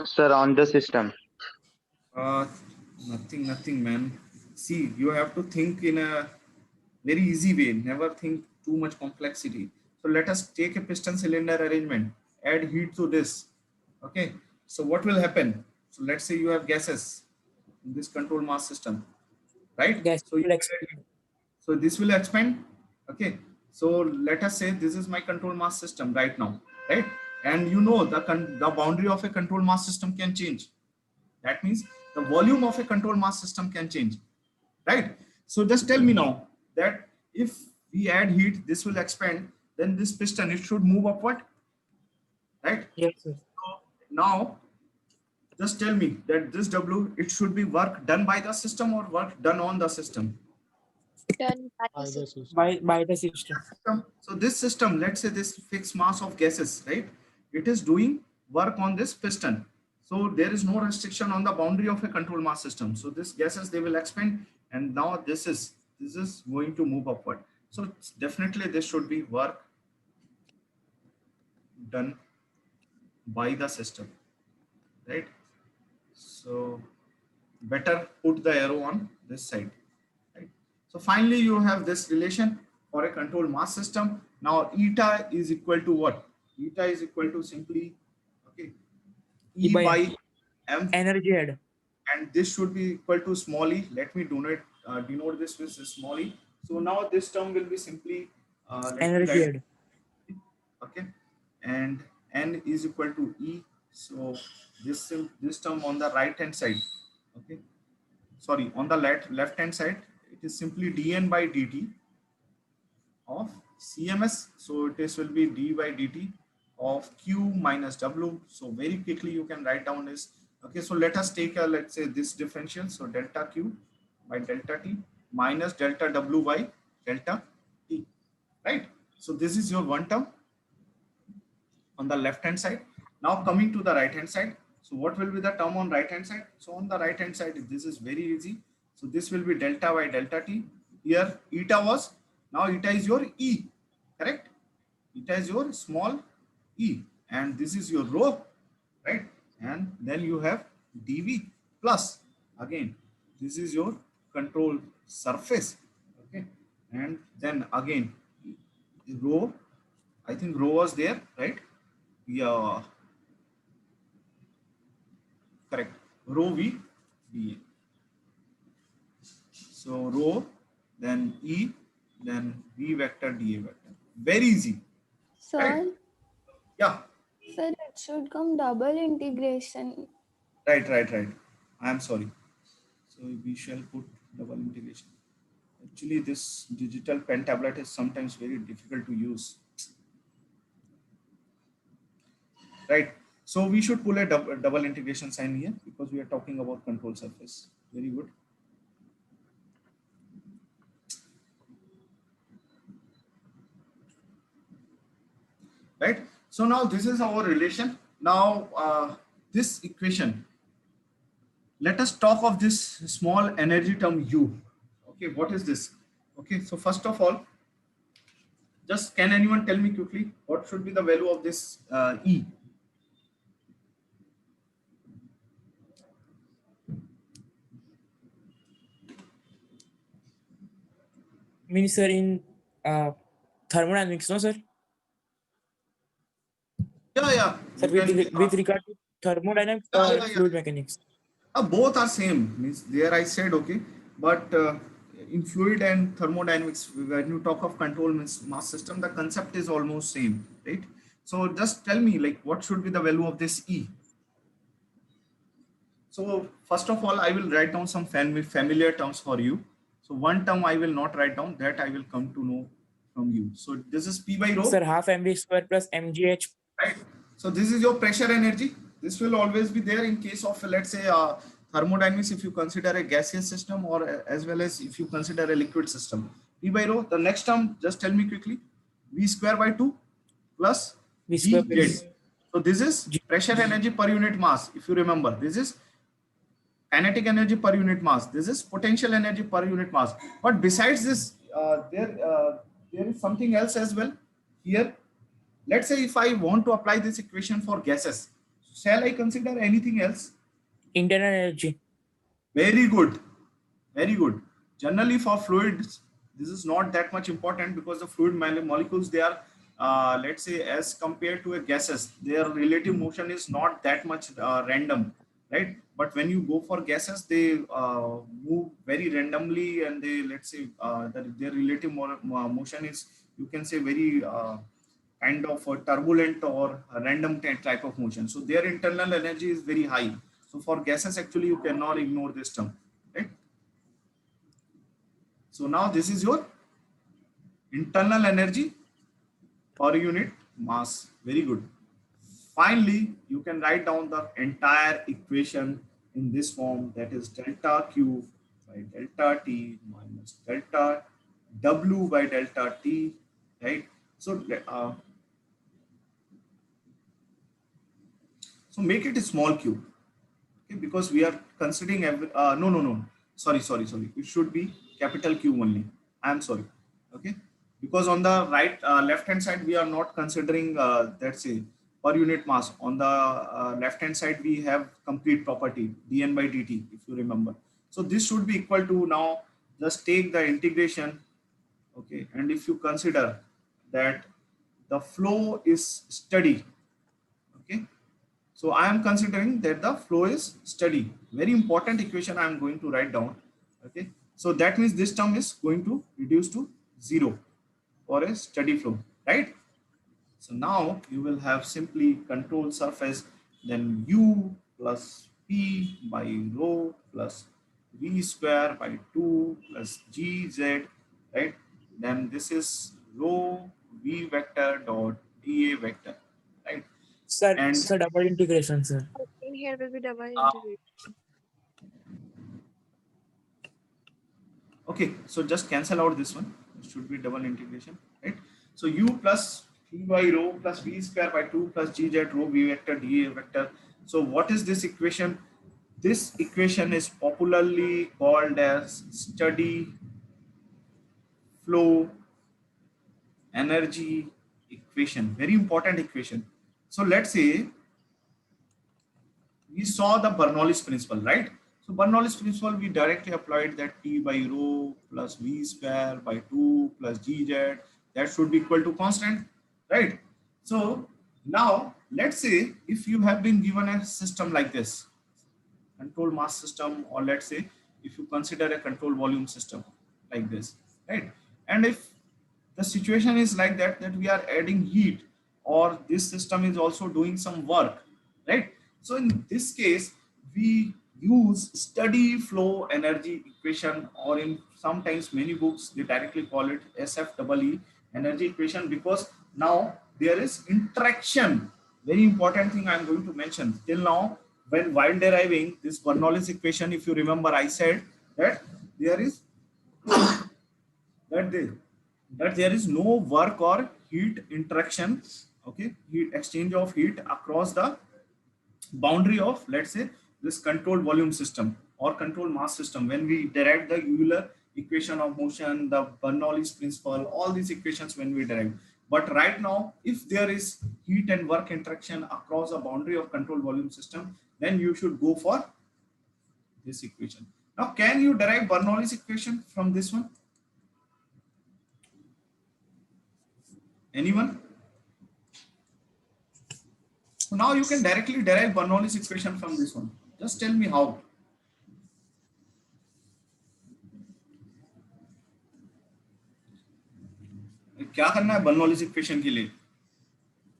Sir, on the system. Uh, nothing, man. See, you have to think in a very easy way. Never think too much complexity. So let us take a piston cylinder arrangement, add heat to this. Okay. So what will happen? So let's say you have gases in this control mass system, right? Gas So you will add heat. So this will expand. Okay. So let us say this is my control mass system right now, right? And you know the boundary of a control mass system can change. That means the volume of a control mass system can change, right? So just tell me now that if we add heat, this will expand, then this piston, it should move upward, right? Yes, sir. So now just tell me that this W, it should be work done by the system or work done on the system. done by the system. By the system. So this system, let's say this fixed mass of gases, right? It is doing work on this piston. So there is no restriction on the boundary of a control mass system. So this gases, they will expand, and now this is going to move upward. So definitely this should be work done by the system, right? So better put the arrow on this side, right? So finally you have this relation for a control mass system. Now eta is equal to what? Eta is equal to simply, okay, E E by by M. M, Energy head. and this should be equal to small e. Let me denote this with small e. So now this term will be simply let me Energy write, head. okay, and N is equal to E. So this term on the right hand side, okay, sorry, on the left hand side, it is simply dN by dt of CMS. So it is will be d by dt of Q minus W. So very quickly you can write down this. Okay, so let us take a, let's say this differential. So delta Q by delta T minus delta W by delta T, right? So this is your one term on the left hand side. Now coming to the right hand side. So what will be the term on right hand side? So on the right hand side, this is very easy. So this will be delta by delta T. Here eta was, now eta is your E, correct? Eta is your small e, and this is your rho, right? And then you have dV plus, again, this is your control surface, okay? And then again, rho, I think rho was there, right? Yeah, correct. Rho V dA. So rho, then E, then V vector dA vector. Very easy, right? Sir, Yeah, sir, it should come double integration. right. I am sorry. So we shall put double integration. Actually, this digital pen tablet is sometimes very difficult to use, right? So we should pull a double integration sign here because we are talking about control surface. Very good. Right. So now this is our relation. Now this equation, let us talk of this small energy term U. Okay, what is this? Okay, so first of all, just can anyone tell me quickly what should be the value of this E? Means sir in thermodynamics, no sir? Yeah, Sir, you can. with regard to thermodynamics or Yeah. fluid mechanics? Both are same. Means there I said okay, but in fluid and thermodynamics, when you talk of control means mass system, the concept is almost same, right? So just tell me like what should be the value of this E? So first of all, I will write down some familiar terms for you. So one term I will not write down, that I will come to know from you. So this is P by rho, Sir, half mv square plus mgh. right? So this is your pressure energy. This will always be there in case of, let's say, thermodynamics, if you consider a gaseous system, or as well as if you consider a liquid system. P by rho, the next term, just tell me quickly, V square by 2 plus V square G plus Z. So this is G. pressure energy per unit mass. If you remember, this is kinetic energy per unit mass. This is potential energy per unit mass. But besides this, there is something else as well here. Let's say if I want to apply this equation for gases, shall I consider anything else? Internal energy. Very good. Very good. Generally for fluids, this is not that much important because the fluid molecules, they are, let's say as compared to a gases, their relative motion is not that much random, right? But when you go for gases, they move very randomly, and they, let's say their relative motion is, you can say, very kind of a turbulent or a random type of motion. So their internal energy is very high. So for gases, actually, you cannot ignore this term, right? So now this is your internal energy per unit mass. Very good. Finally, you can write down the entire equation in this form, that is delta Q by delta T minus delta W by delta T, right? So, so make it a small q, okay, because we are considering every, no, sorry, it should be capital Q only. I am sorry, okay, because on the right left hand side we are not considering let's say per unit mass. On the left hand side we have complete property dN by dt, if you remember. So this should be equal to, now just take the integration, okay, and if you consider that the flow is steady, okay, so I am considering that the flow is steady. Very important equation I am going to write down. Okay. So that means this term is going to reduce to 0 for a steady flow, right? So now you will have simply control surface, then U plus P by rho plus V square by 2 plus GZ, right? Then this is rho V vector dot dA vector, right? Sir, And sir, double integration, sir. In here will be double uh, integration. okay, so just cancel out this one. It should be double integration, right? So U plus P by rho plus V square by 2 plus GZ rho V vector dA vector. So what is this equation? This equation is popularly called as steady flow energy equation. Very important equation. So let's say we saw the Bernoulli's principle, right? So Bernoulli's principle, we directly applied that P by rho plus V square by 2 plus GZ, that should be equal to constant, right? So now let's say if you have been given a system like this, control mass system, or let's say if you consider a control volume system like this, right? And if the situation is like that, that we are adding heat or this system is also doing some work, right? So in this case, we use steady flow energy equation, or in sometimes many books, they directly call it SFEE energy equation, because now there is interaction. Very important thing I'm going to mention. Till now, while deriving this Bernoulli's equation, if you remember, I said that there is that there that there is no work or heat interaction, okay, heat exchange of heat across the boundary of, let's say, this control volume system or control mass system. When we derive the Euler equation of motion, the Bernoulli's principle, all these equations when we derive. But right now, if there is heat and work interaction across a boundary of control volume system, then you should go for this equation. Now, can you derive Bernoulli's equation from this one? Anyone? So now you can directly derive Bernoulli's equation from this one. Just tell me how. क्या करना है Bernoulli's equation के लिए?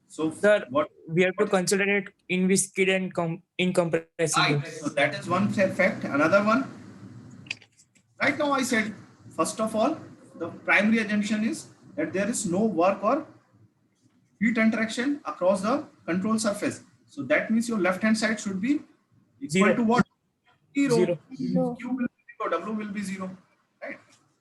So Sir, what? we have to consider it inviscid and incompressible. Right. So that is one fact. Another one. Right now I said, first of all, the primary assumption is that there is no work or heat interaction across the control surface. So that means your left hand side should be equal Zero. to what? Zero. Zero. Zero. Q will be 0, W will be 0. Right.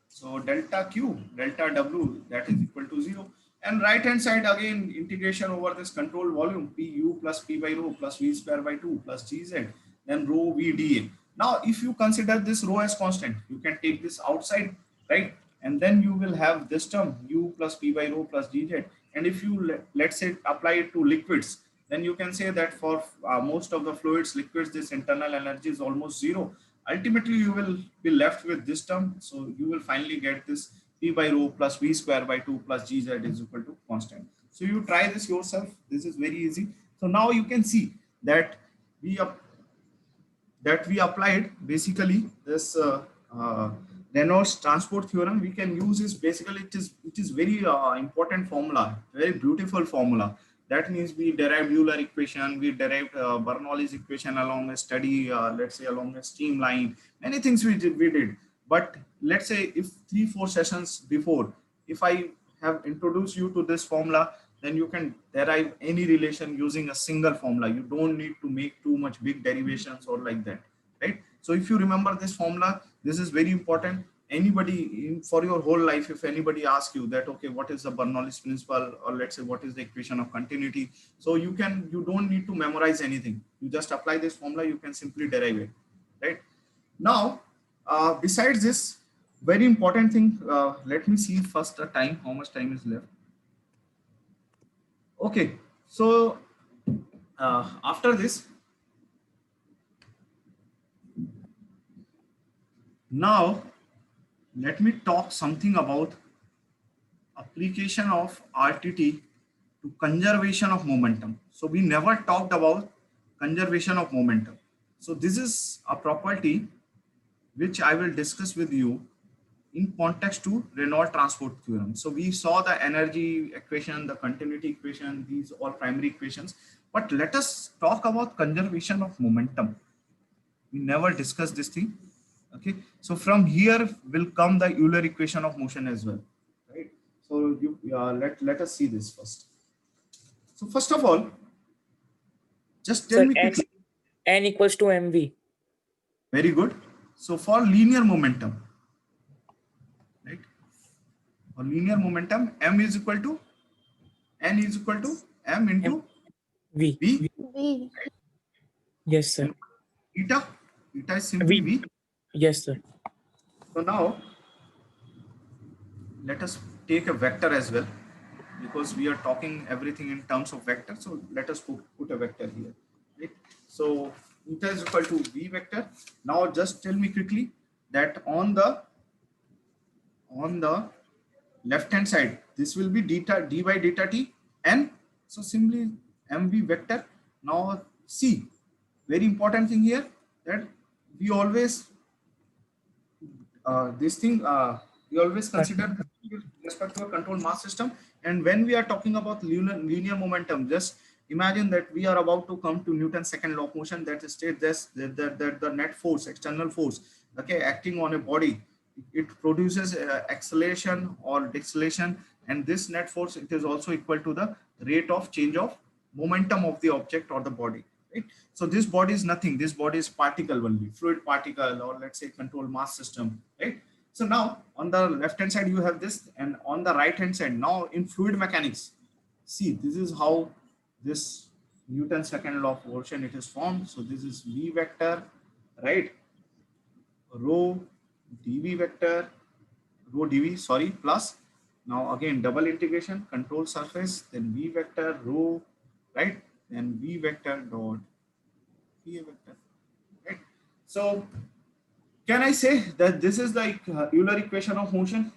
So delta Q, delta W, that is equal to 0. And right hand side again, integration over this control volume, Pu plus P by rho plus V square by 2 plus Gz, then rho V dA. Now, if you consider this rho as constant, you can take this outside, right? And then you will have this term U plus P by rho plus Gz. And if you, let's say, apply it to liquids, then you can say that for most of the fluids, liquids, this internal energy is almost 0. Ultimately, you will be left with this term. So you will finally get this P by rho plus V square by 2 plus Gz is equal to constant. So you try this yourself. This is very easy. So now you can see that we applied basically this Reynolds transport theorem. We can use this basically. It is very important formula, very beautiful formula. That means we derived Euler equation, we derived Bernoulli's equation along a steady, let's say along a streamline. Many things we did. But let's say if 3-4 sessions before, if I have introduced you to this formula, then you can derive any relation using a single formula. You don't need to make too much big derivations or like that, right? So if you remember this formula, this is very important. Anybody for your whole life, if anybody asks you that, okay, what is the Bernoulli's principle, or let's say what is the equation of continuity, so you don't need to memorize anything. You just apply this formula, you can simply derive it, right? Now, besides this, very important thing, let me see first the time, how much time is left. Okay, so after this, now let me talk something about application of RTT to conservation of momentum. So we never talked about conservation of momentum. So this is a property which I will discuss with you in context to Reynolds transport theorem. So we saw the energy equation, the continuity equation, these all primary equations, but let us talk about conservation of momentum. We never discussed this thing. Okay, so from here will come the Euler equation of motion as well, right? So let us see this first. So first of all, just tell Sir, me quickly. N equals to mv. Very good. So for linear momentum, right? For linear momentum, m is equal to n is equal to m into V. v. V. Yes, sir. Eta is simply v. Yes, sir. So now let us take a vector as well, because we are talking everything in terms of vector. So let us put a vector here, right? So eta is equal to v vector. Now just tell me quickly that on the left hand side, this will be d by delta t n. So simply mv vector. Now see, very important thing here, that we always this thing we always consider with respect to a controlled mass system. And when we are talking about linear momentum, just imagine that we are about to come to Newton's second law of motion, that states this, that the net force, external force, okay, acting on a body, it produces acceleration or deceleration, and this net force, it is also equal to the rate of change of momentum of the object or the body, right? So this body is nothing, this body is particle only, fluid particle, or let's say control mass system, right? So now on the left hand side you have this, and on the right hand side, now in fluid mechanics, see, this is how this Newton's second law of motion it is formed. So this is v vector, right, rho dv vector, rho dv, sorry, plus now again double integration, control surface, then v vector rho, right, then v vector dot v vector, right? So can I say that this is like Euler equation of motion?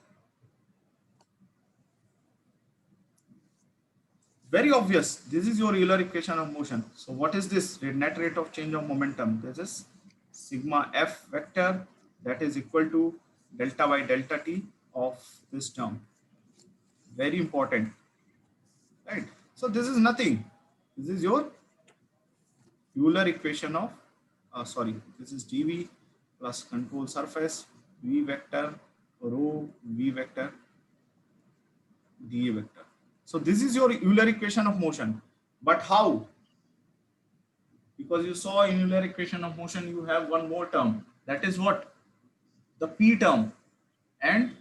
Very obvious. This is your Euler equation of motion. So what is this? The net rate of change of momentum. This is sigma f vector, that is equal to delta by delta t of this term. Very important, right? So this is nothing. This is your Euler equation of, this is dv plus control surface v vector rho v vector dA vector. So this is your Euler equation of motion. But how? Because you saw in Euler equation of motion you have one more term, that is what? The P term, and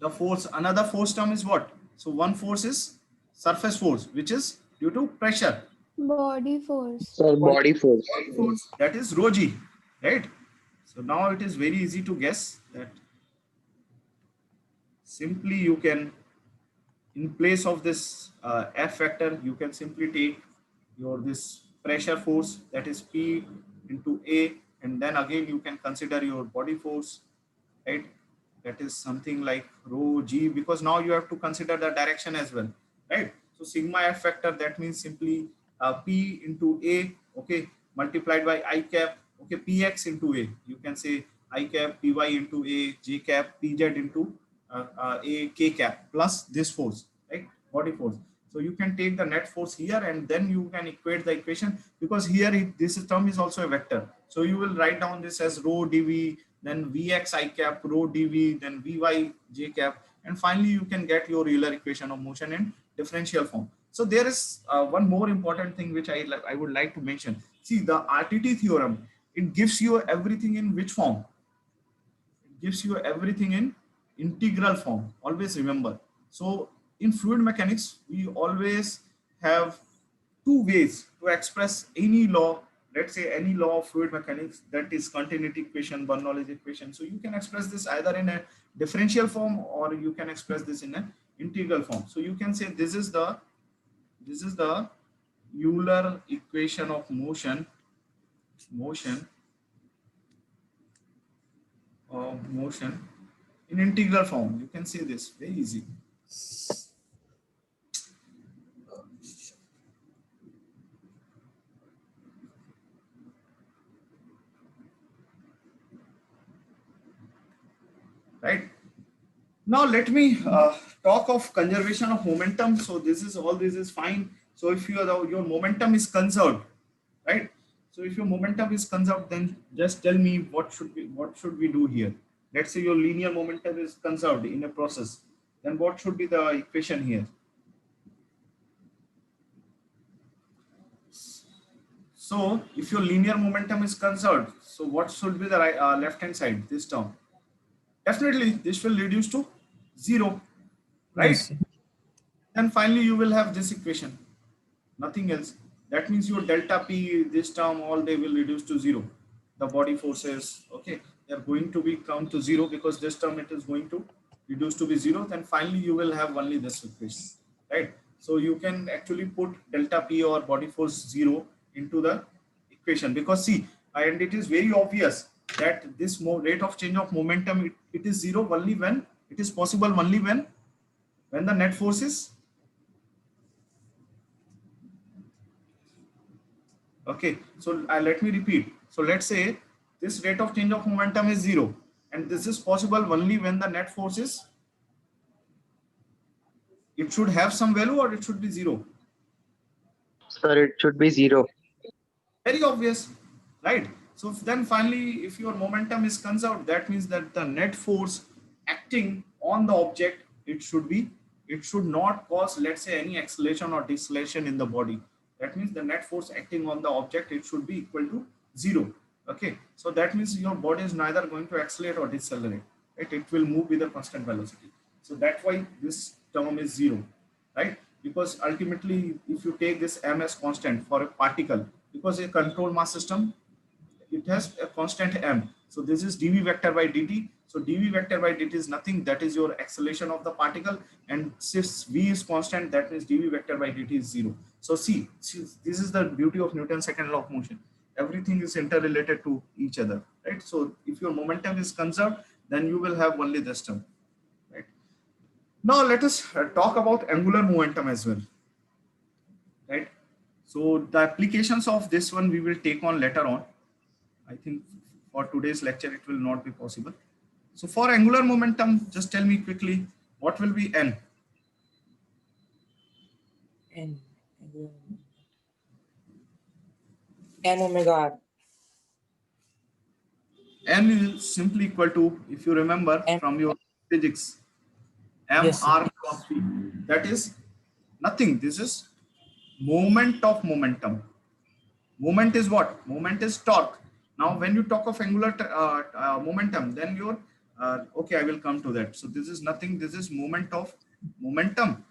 the force, another force term is what? So one force is surface force, which is due to pressure. Body force. Sir, body force. Force, that is rho g, right? So now it is very easy to guess that simply you can, in place of this F vector, you can simply take your this pressure force, that is P into A, and then again you can consider your body force, right? That is something like rho G, because now you have to consider the direction as well, right? So sigma F vector, that means simply P into A, okay, multiplied by I cap, okay, Px into A. You can say I cap, Py into A, J cap, Pz into A, K cap, plus this force, right, body force. So you can take the net force here, and then you can equate the equation, because here this term is also a vector. So you will write down this as rho dv, then Vx I cap, rho dv, then Vy J cap, and finally you can get your Euler equation of motion in differential form. So there is one more important thing which I would like to mention. See, the RTT theorem, it gives you everything in which form? It gives you everything in integral form. Always remember. So in fluid mechanics, we always have two ways to express any law. Let's say any law of fluid mechanics, that is continuity equation, Bernoulli's equation. So you can express this either in a differential form, or you can express this in an integral form. So you can say this is the Euler equation of motion in integral form. You can say this very easy. Right. Now let me talk of conservation of momentum. So this is fine. So if your momentum is conserved, right? So if your momentum is conserved, then just tell me what should we do here? Let's say your linear momentum is conserved in a process. Then what should be the equation here? So if your linear momentum is conserved, so what should be the left hand side? This term. Definitely this will reduce to 0, right? Yes. Then finally you will have this equation, nothing else. That means your delta P, this term, all they will reduce to 0. The body forces, okay, they are going to be come to 0, because this term it is going to reduce to be 0. Then finally you will have only this equation, right? So you can actually put delta P or body force 0 into the equation, because see, and it is very obvious that this rate of change of momentum, it is 0 only when it is possible, only when the net force is, okay. So let me repeat. So let's say this rate of change of momentum is 0, And this is possible only when the net force is, it should have some value or it should be zero. Sir, it should be 0. Very obvious, right? So then finally, if your momentum is conserved, that means that the net force acting on the object, it should not cause, let's say, any acceleration or deceleration in the body. That means the net force acting on the object, it should be equal to zero. Okay, so that means your body is neither going to accelerate or decelerate, right? It will move with a constant velocity. So that's why this term is zero, right? Because ultimately, if you take this m as constant for a particle, because a control mass system, it has a constant m. So this is dv vector by dt. So dv vector by dt is nothing, that is your acceleration of the particle, and since v is constant, that means dv vector by dt is zero. So see, this is the beauty of Newton's second law of motion. Everything is interrelated to each other, right? So if your momentum is conserved, then you will have only this term, right? Now let us talk about angular momentum as well, right? So the applications of this one we will take on later on. I think for today's lecture it will not be possible. So for angular momentum, just tell me quickly, what will be n? N omega r. N is simply equal to, if you remember M. from your physics, m Yes, sir. r cross v. That is nothing. This is moment of momentum. Moment is what? Moment is torque. Now, when you talk of angular momentum, then your okay, I will come to that. So this is nothing. This is moment of momentum,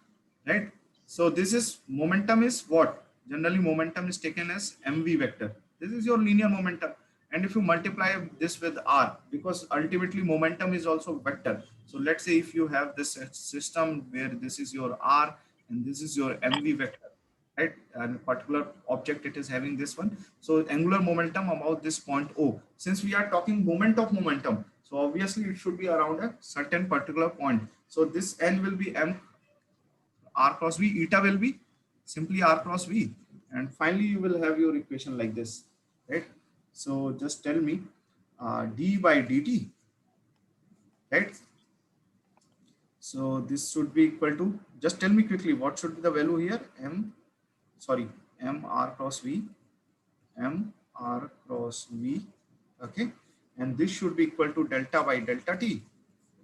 right? So this is momentum is what? Generally, momentum is taken as mv vector. This is your linear momentum, and if you multiply this with r, because ultimately momentum is also vector. So let's say if you have this system where this is your r and this is your mv vector, right? And a particular object, it is having this one. So angular momentum about this point O. Since we are talking moment of momentum, so obviously it should be around a certain particular point. So this n will be m r cross v, eta will be simply r cross v, and finally you will have your equation like this, right? So just tell me d by dt, right? So this should be equal to, just tell me quickly what should be the value here, m r cross v, m r cross v, okay, and this should be equal to delta by delta t.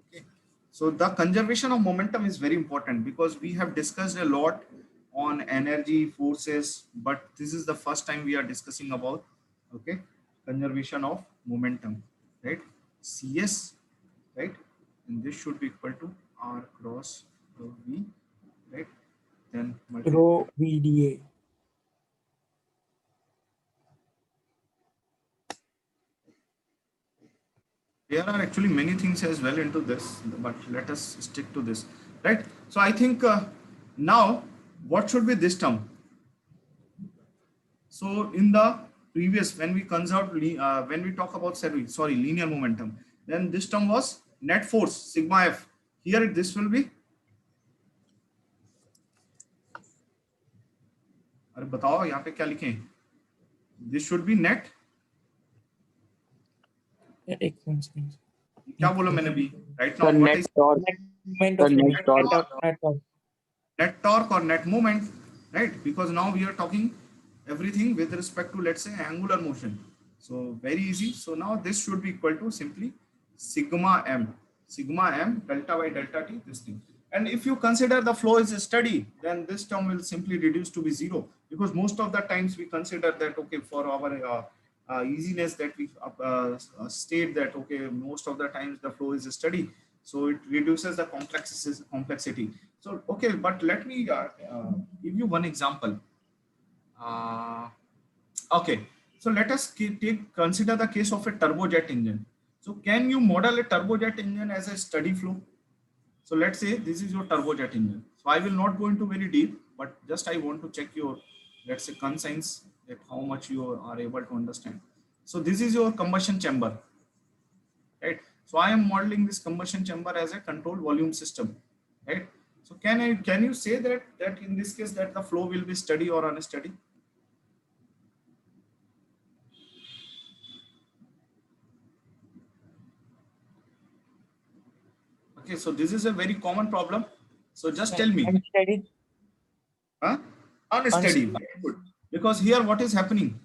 Okay, so the conservation of momentum is very important, because we have discussed a lot on energy forces, but this is the first time we are discussing about, okay, conservation of momentum, right? Cs, right, and this should be equal to r cross v, right? Then multiply. Rho VDA. There are actually many things as well into this, but let us stick to this, right? So I think now what should be this term? So in the previous, when we conserve, when we talk about linear momentum, then this term was net force sigma f. Here this will be, अरे बताओ यहाँ पे क्या लिखें? This should be net. एक second. क्या बोला मैंने भी? Right now Sir, what net is torque. Moment Sir, of net moment. torque. net torque or net moment, right? Because now we are talking everything with respect to, let's say, angular motion. So very easy. So now this should be equal to simply sigma m delta by delta t, this thing. And if you consider the flow is steady, then this term will simply reduce to be zero, because most of the times we consider that, okay, for our easiness, that we state that, okay, most of the times the flow is steady, so it reduces the complexity. So okay, but let me give you one example. Okay, so let us consider the case of a turbojet engine. So can you model a turbojet engine as a steady flow? So let's say this is your turbojet engine. So I will not go into very deep, but just I want to check your, let's say, conscience, that how much you are able to understand. So this is your combustion chamber, right? So I am modeling this combustion chamber as a controlled volume system, right? So can you say that in this case that the flow will be steady or unsteady? Okay, so this is a very common problem. So just tell me, Unsteady. huh? Unsteady. Very good. Because here what is happening?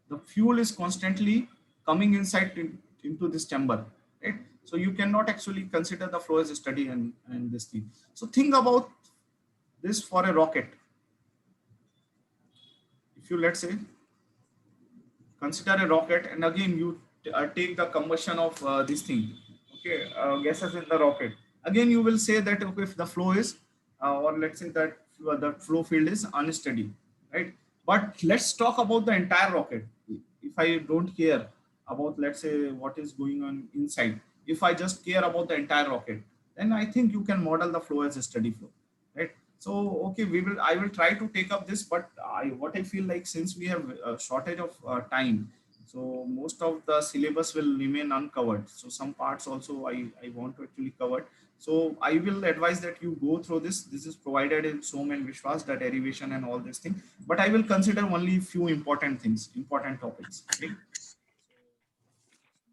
The fuel is constantly coming into this chamber, right? So you cannot actually consider the flow as a steady and this thing. So think about this for a rocket. If you, let's say, consider a rocket, and again you take the combustion of this thing, okay, gases in the rocket. Again you will say that, okay, if the flow is or let's say that the flow field is unsteady, right? But let's talk about the entire rocket. If I don't care about, let's say, what is going on inside, if I just care about the entire rocket, then I think you can model the flow as a steady flow, right? So okay, I will try to take up this, but what I feel like, since we have a shortage of time, so most of the syllabus will remain uncovered. So some parts also I want to actually cover. So I will advise that you go through this. This is provided in Som and Vishwas, that derivation and all this thing. But I will consider only few important things, important topics. Okay?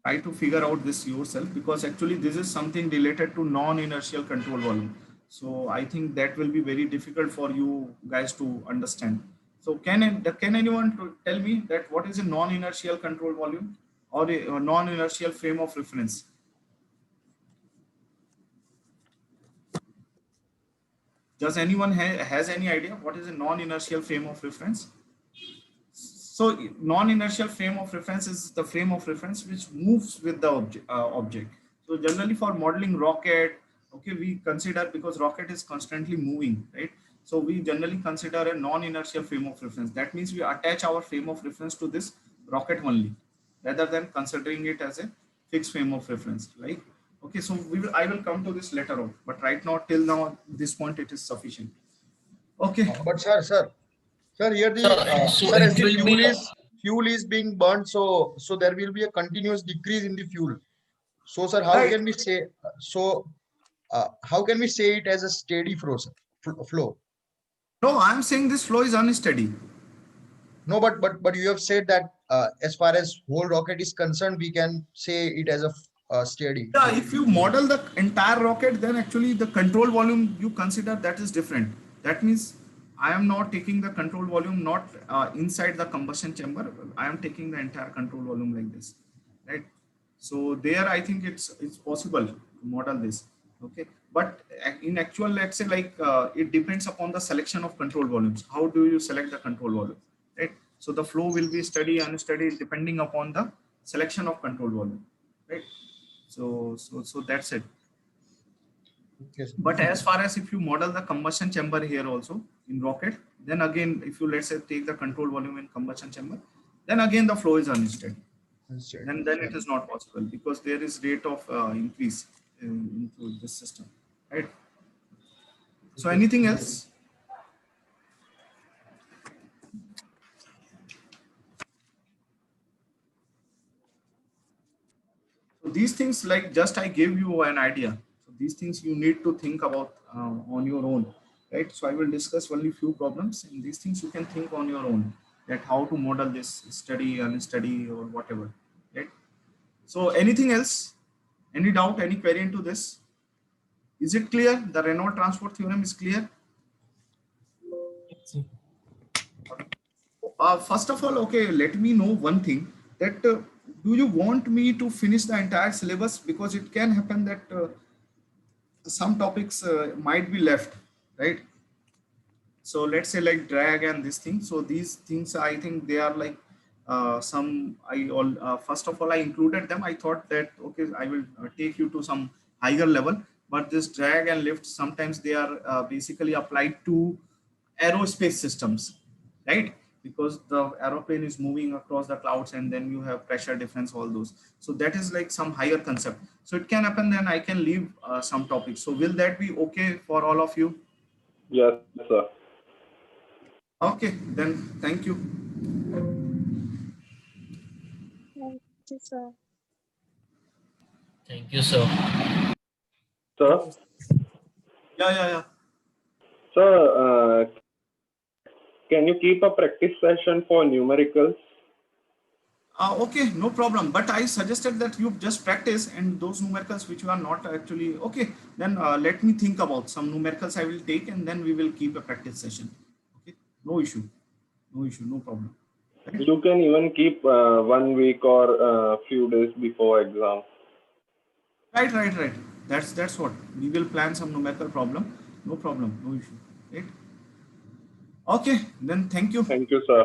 Try to figure out this yourself, because actually this is something related to non-inertial control volume. So I think that will be very difficult for you guys to understand. So can anyone tell me that what is a non-inertial control volume or a non-inertial frame of reference? Does anyone has any idea what is a non-inertial frame of reference? So non-inertial frame of reference is the frame of reference which moves with the object. So generally for modeling rocket, okay, we consider, because rocket is constantly moving, right? So we generally consider a non-inertial frame of reference. That means we attach our frame of reference to this rocket only, rather than considering it as a fixed frame of reference, right? Okay, so I will come to this later on, but right now, till now, this point it is sufficient. Okay. But sir, here the So sir, as it the will be fuel is being burnt, so there will be a continuous decrease in the fuel. So sir, how Right. can we say how can we say it as a steady flow, sir? Flow? No, I'm saying this flow is unsteady. No, but you have said that as far as whole rocket is concerned, we can say it as a steady Yeah, flow. if you model the entire rocket, then actually the control volume you consider, that is different. That means I am not taking the control volume not inside the combustion chamber. I am taking the entire control volume like this, right? So there, I think it's possible to model this. Okay, but in actual, let's say, like it depends upon the selection of control volumes. How do you select the control volume, right? So the flow will be steady, unsteady, depending upon the selection of control volume, right? So that's it. Yes. But as far as if you model the combustion chamber here also in rocket, then again, if you, let's say, take the control volume in combustion chamber, then again the flow is unsteady. Then it is not possible, because there is rate of increase into this system, right? So anything else? So these things, like, just I gave you an idea. So these things you need to think about on your own, right? So I will discuss only few problems, and these things you can think on your own, that how to model this steady, unsteady, or whatever, right? So anything else? Any doubt, any query into this? Is it clear? The Reynolds transport theorem is clear? First of all, okay, let me know one thing, that do you want me to finish the entire syllabus? Because it can happen that some topics might be left, right? So let's say like drag and this thing. So these things, I think they are like first of all, I included them. I thought that, okay, I will take you to some higher level, but this drag and lift, sometimes they are basically applied to aerospace systems, right? Because the aeroplane is moving across the clouds, and then you have pressure difference, all those. So that is like some higher concept. So it can happen, then I can leave some topics. So will that be okay for all of you? Yes, sir. Okay, then thank you. Thank you, sir. Thank you, sir. Sir, Yeah. sir, can you keep a practice session for numericals? Okay, no problem. But I suggested that you just practice and those numericals which you are not actually okay. Then let me think about some numericals I will take and then we will keep a practice session. Okay, no issue, no problem. You can even keep 1 week or a few days before exam. Right. That's what we will plan some numerical problem. No problem, no issue. Right. Okay, then thank you. Thank you, sir.